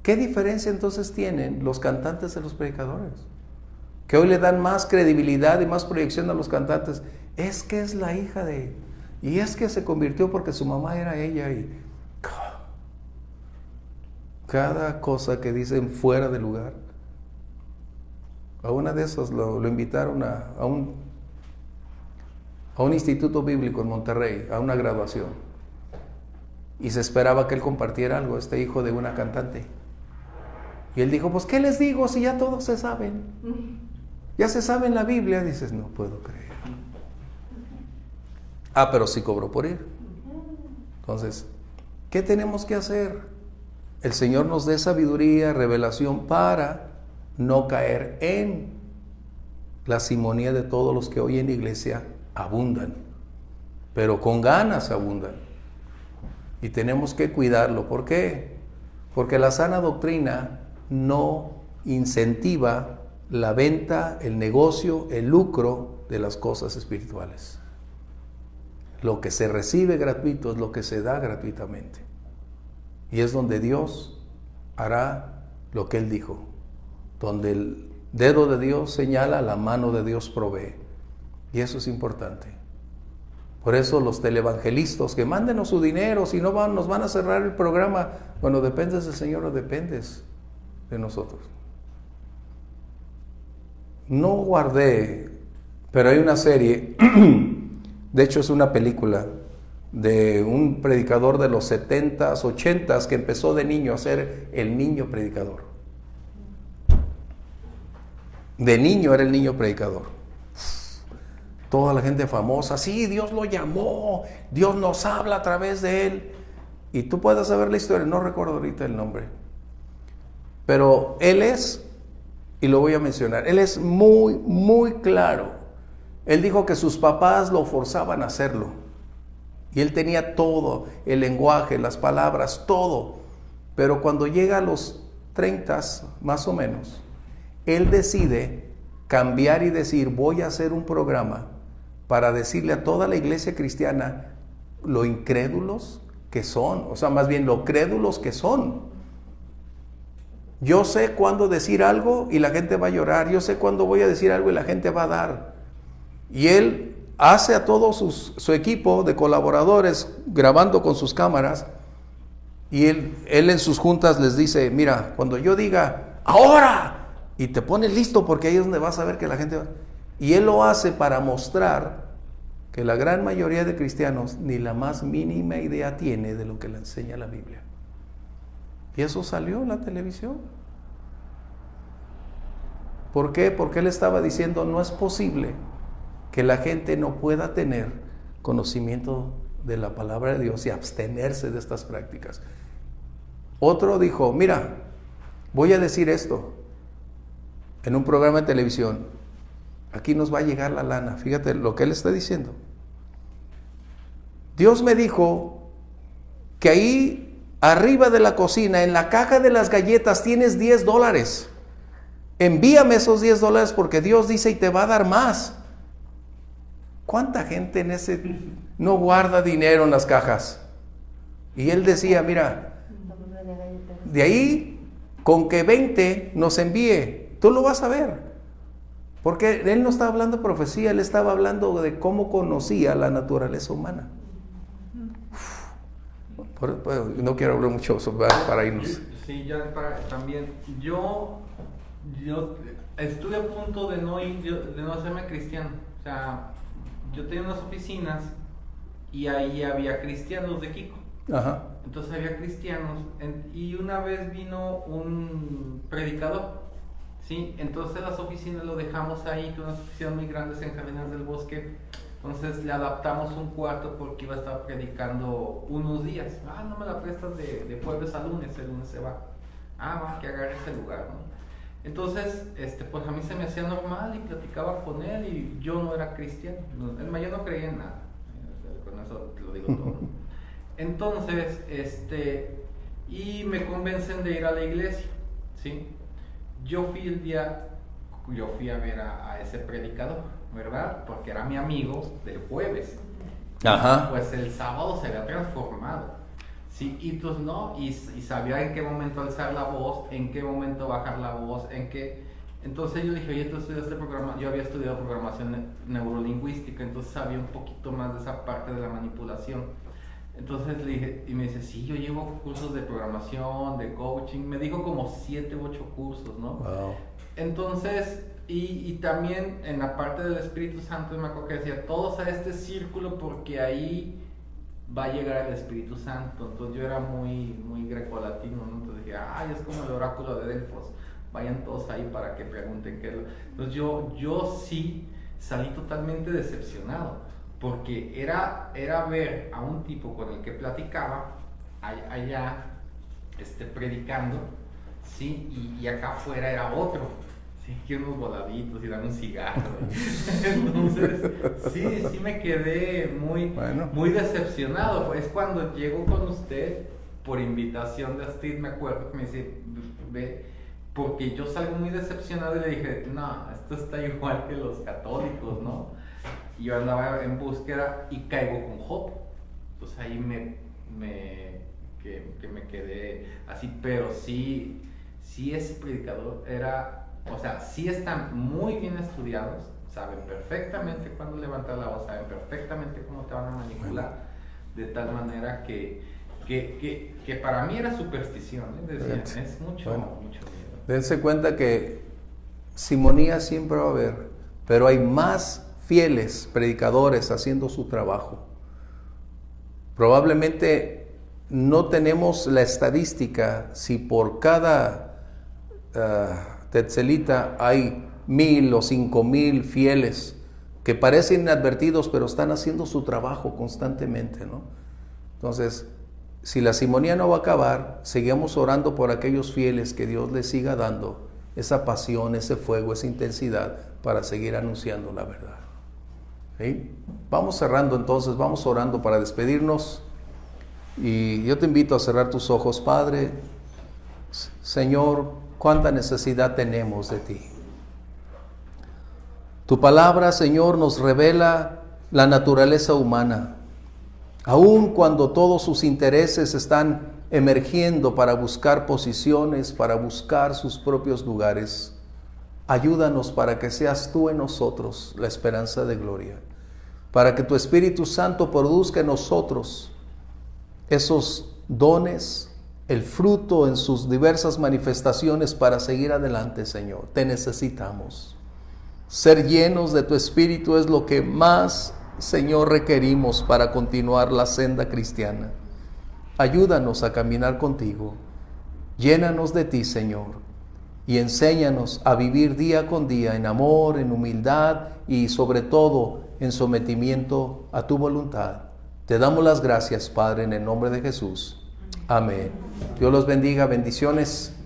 ¿qué diferencia entonces tienen los cantantes de los predicadores? Que hoy le dan más credibilidad y más proyección a los cantantes. Es que es la hija de... Y es que se convirtió porque su mamá era ella. Y cada cosa que dicen fuera de lugar. A una de esas lo invitaron a un instituto bíblico en Monterrey, a una graduación. Y se esperaba que él compartiera algo, este hijo de una cantante. Y él dijo, pues ¿qué les digo si ya todos se saben? Ya se sabe en la Biblia. Dices, no puedo creer. Pero sí cobró por ir. Entonces, ¿qué tenemos que hacer? El Señor nos dé sabiduría, revelación para no caer en la simonía de todos los que hoy en la iglesia abundan, pero con ganas abundan. Y tenemos que cuidarlo. ¿Por qué? Porque la sana doctrina no incentiva la venta, el negocio, el lucro de las cosas espirituales. Lo que se recibe gratuito es lo que se da gratuitamente. Y es donde Dios hará lo que Él dijo. Donde el dedo de Dios señala, la mano de Dios provee. Y eso es importante. Por eso los televangelistas que mándenos su dinero, si no nos van a cerrar el programa. Bueno, ¿dependes del Señor o dependes de nosotros? No guardé, pero hay una serie, de hecho es una película de un predicador de los 70s, 80s que empezó de niño a ser el niño predicador. De niño era el niño predicador. Toda la gente famosa, sí, Dios lo llamó, Dios nos habla a través de él. Y tú puedes saber la historia, no recuerdo ahorita el nombre. Pero él es, y lo voy a mencionar, él es muy, muy claro. Él dijo que sus papás lo forzaban a hacerlo. Y él tenía todo, el lenguaje, las palabras, todo. Pero cuando llega a los 30, más o menos, él decide cambiar y decir, voy a hacer un programa para decirle a toda la iglesia cristiana lo incrédulos que son, o sea, más bien lo crédulos que son. Yo sé cuándo decir algo y la gente va a llorar, yo sé cuándo voy a decir algo y la gente va a dar. Y él hace a todo su equipo de colaboradores grabando con sus cámaras, y él en sus juntas les dice, mira, cuando yo diga, ahora, y te pones listo porque ahí es donde vas a ver que la gente va. Y él lo hace para mostrar que la gran mayoría de cristianos ni la más mínima idea tiene de lo que le enseña la Biblia. Y eso salió en la televisión. ¿Por qué? Porque él estaba diciendo, no es posible que la gente no pueda tener conocimiento de la palabra de Dios y abstenerse de estas prácticas. Otro dijo, mira, voy a decir esto en un programa de televisión, aquí nos va a llegar la lana. Fíjate lo que él está diciendo. Dios me dijo que ahí arriba de la cocina, en la caja de las galletas, tienes $10. Envíame esos $10 porque Dios dice y te va a dar más. ¿Cuánta gente en ese no guarda dinero en las cajas? Y él decía, mira, de ahí con que 20 nos envíe, tú lo vas a ver. Porque él no estaba hablando de profecía, él estaba hablando de cómo conocía la naturaleza humana. No quiero hablar mucho para irnos. Sí, ya también. Yo estuve a punto de no hacerme cristiano. O sea, yo tenía unas oficinas y ahí había cristianos de Kiko. Ajá. Entonces había cristianos y una vez vino un predicador, ¿sí? Entonces las oficinas lo dejamos ahí, que unas oficinas muy grandes en Jardines del Bosque. Entonces le adaptamos un cuarto porque iba a estar predicando unos días. No me la prestas de jueves a lunes, el lunes se va. Va, que agarre ese lugar, ¿no? Entonces, pues a mí se me hacía normal y platicaba con él y yo no era cristiano. Yo no creía en nada. Con eso te lo digo todo. Entonces, y me convencen de ir a la iglesia, ¿sí? Yo fui a ver a ese predicador, ¿verdad? Porque era mi amigo del jueves. Ajá. Pues el sábado se había transformado. Sí, y pues no, y sabía en qué momento alzar la voz, en qué momento bajar la voz, entonces yo dije, oye, tú estudiaste yo había estudiado programación neurolingüística, entonces sabía un poquito más de esa parte de la manipulación. Entonces le dije, y me dice, sí, yo llevo cursos de programación, de coaching, me dijo como 7 u 8 cursos, ¿no? Wow. Entonces, y también en la parte del Espíritu Santo, me acuerdo que decía, todos a este círculo porque ahí va a llegar el Espíritu Santo. Entonces yo era muy grecolatino, ¿no? Entonces dije, es como el oráculo de Delfos, vayan todos ahí para que pregunten qué es lo... Entonces yo sí salí totalmente decepcionado, porque era ver a un tipo con el que platicaba allá predicando, ¿sí? Y acá afuera era otro, ¿sí? Que unos voladitos y dan un cigarro. Entonces sí me quedé muy decepcionado. Es cuando llego con usted por invitación de Astrid, me acuerdo que me dice, ve, porque yo salgo muy decepcionado y le dije, no, esto está igual que los católicos, ¿no? Y yo andaba en búsqueda y caigo con Job. Entonces ahí me quedé así, pero sí ese predicador era, o sea, sí están muy bien estudiados, saben perfectamente cuándo levantar la voz, saben perfectamente cómo te van a manipular, de tal manera que para mí era superstición, decían, es mucho miedo. Dense cuenta que simonía siempre va a haber, pero hay más fieles predicadores haciendo su trabajo. Probablemente no tenemos la estadística si por cada tetzelita hay 1,000 o 5,000 fieles que parecen inadvertidos, pero están haciendo su trabajo constantemente, ¿no? Entonces, si la simonía no va a acabar, sigamos orando por aquellos fieles, que Dios les siga dando esa pasión, ese fuego, esa intensidad para seguir anunciando la verdad. ¿Sí? Vamos cerrando entonces, vamos orando para despedirnos. Y yo te invito a cerrar tus ojos. Padre, Señor, cuánta necesidad tenemos de ti. Tu palabra, Señor, nos revela la naturaleza humana. Aun cuando todos sus intereses están emergiendo para buscar posiciones, para buscar sus propios lugares, ayúdanos para que seas tú en nosotros la esperanza de gloria, para que tu Espíritu Santo produzca en nosotros esos dones, el fruto en sus diversas manifestaciones para seguir adelante, Señor. Te necesitamos. Ser llenos de tu Espíritu es lo que más, Señor, requerimos para continuar la senda cristiana. Ayúdanos a caminar contigo. Llénanos de ti, Señor, y enséñanos a vivir día con día en amor, en humildad y sobre todo en sometimiento a tu voluntad. Te damos las gracias, Padre, en el nombre de Jesús. Amén. Dios los bendiga. Bendiciones.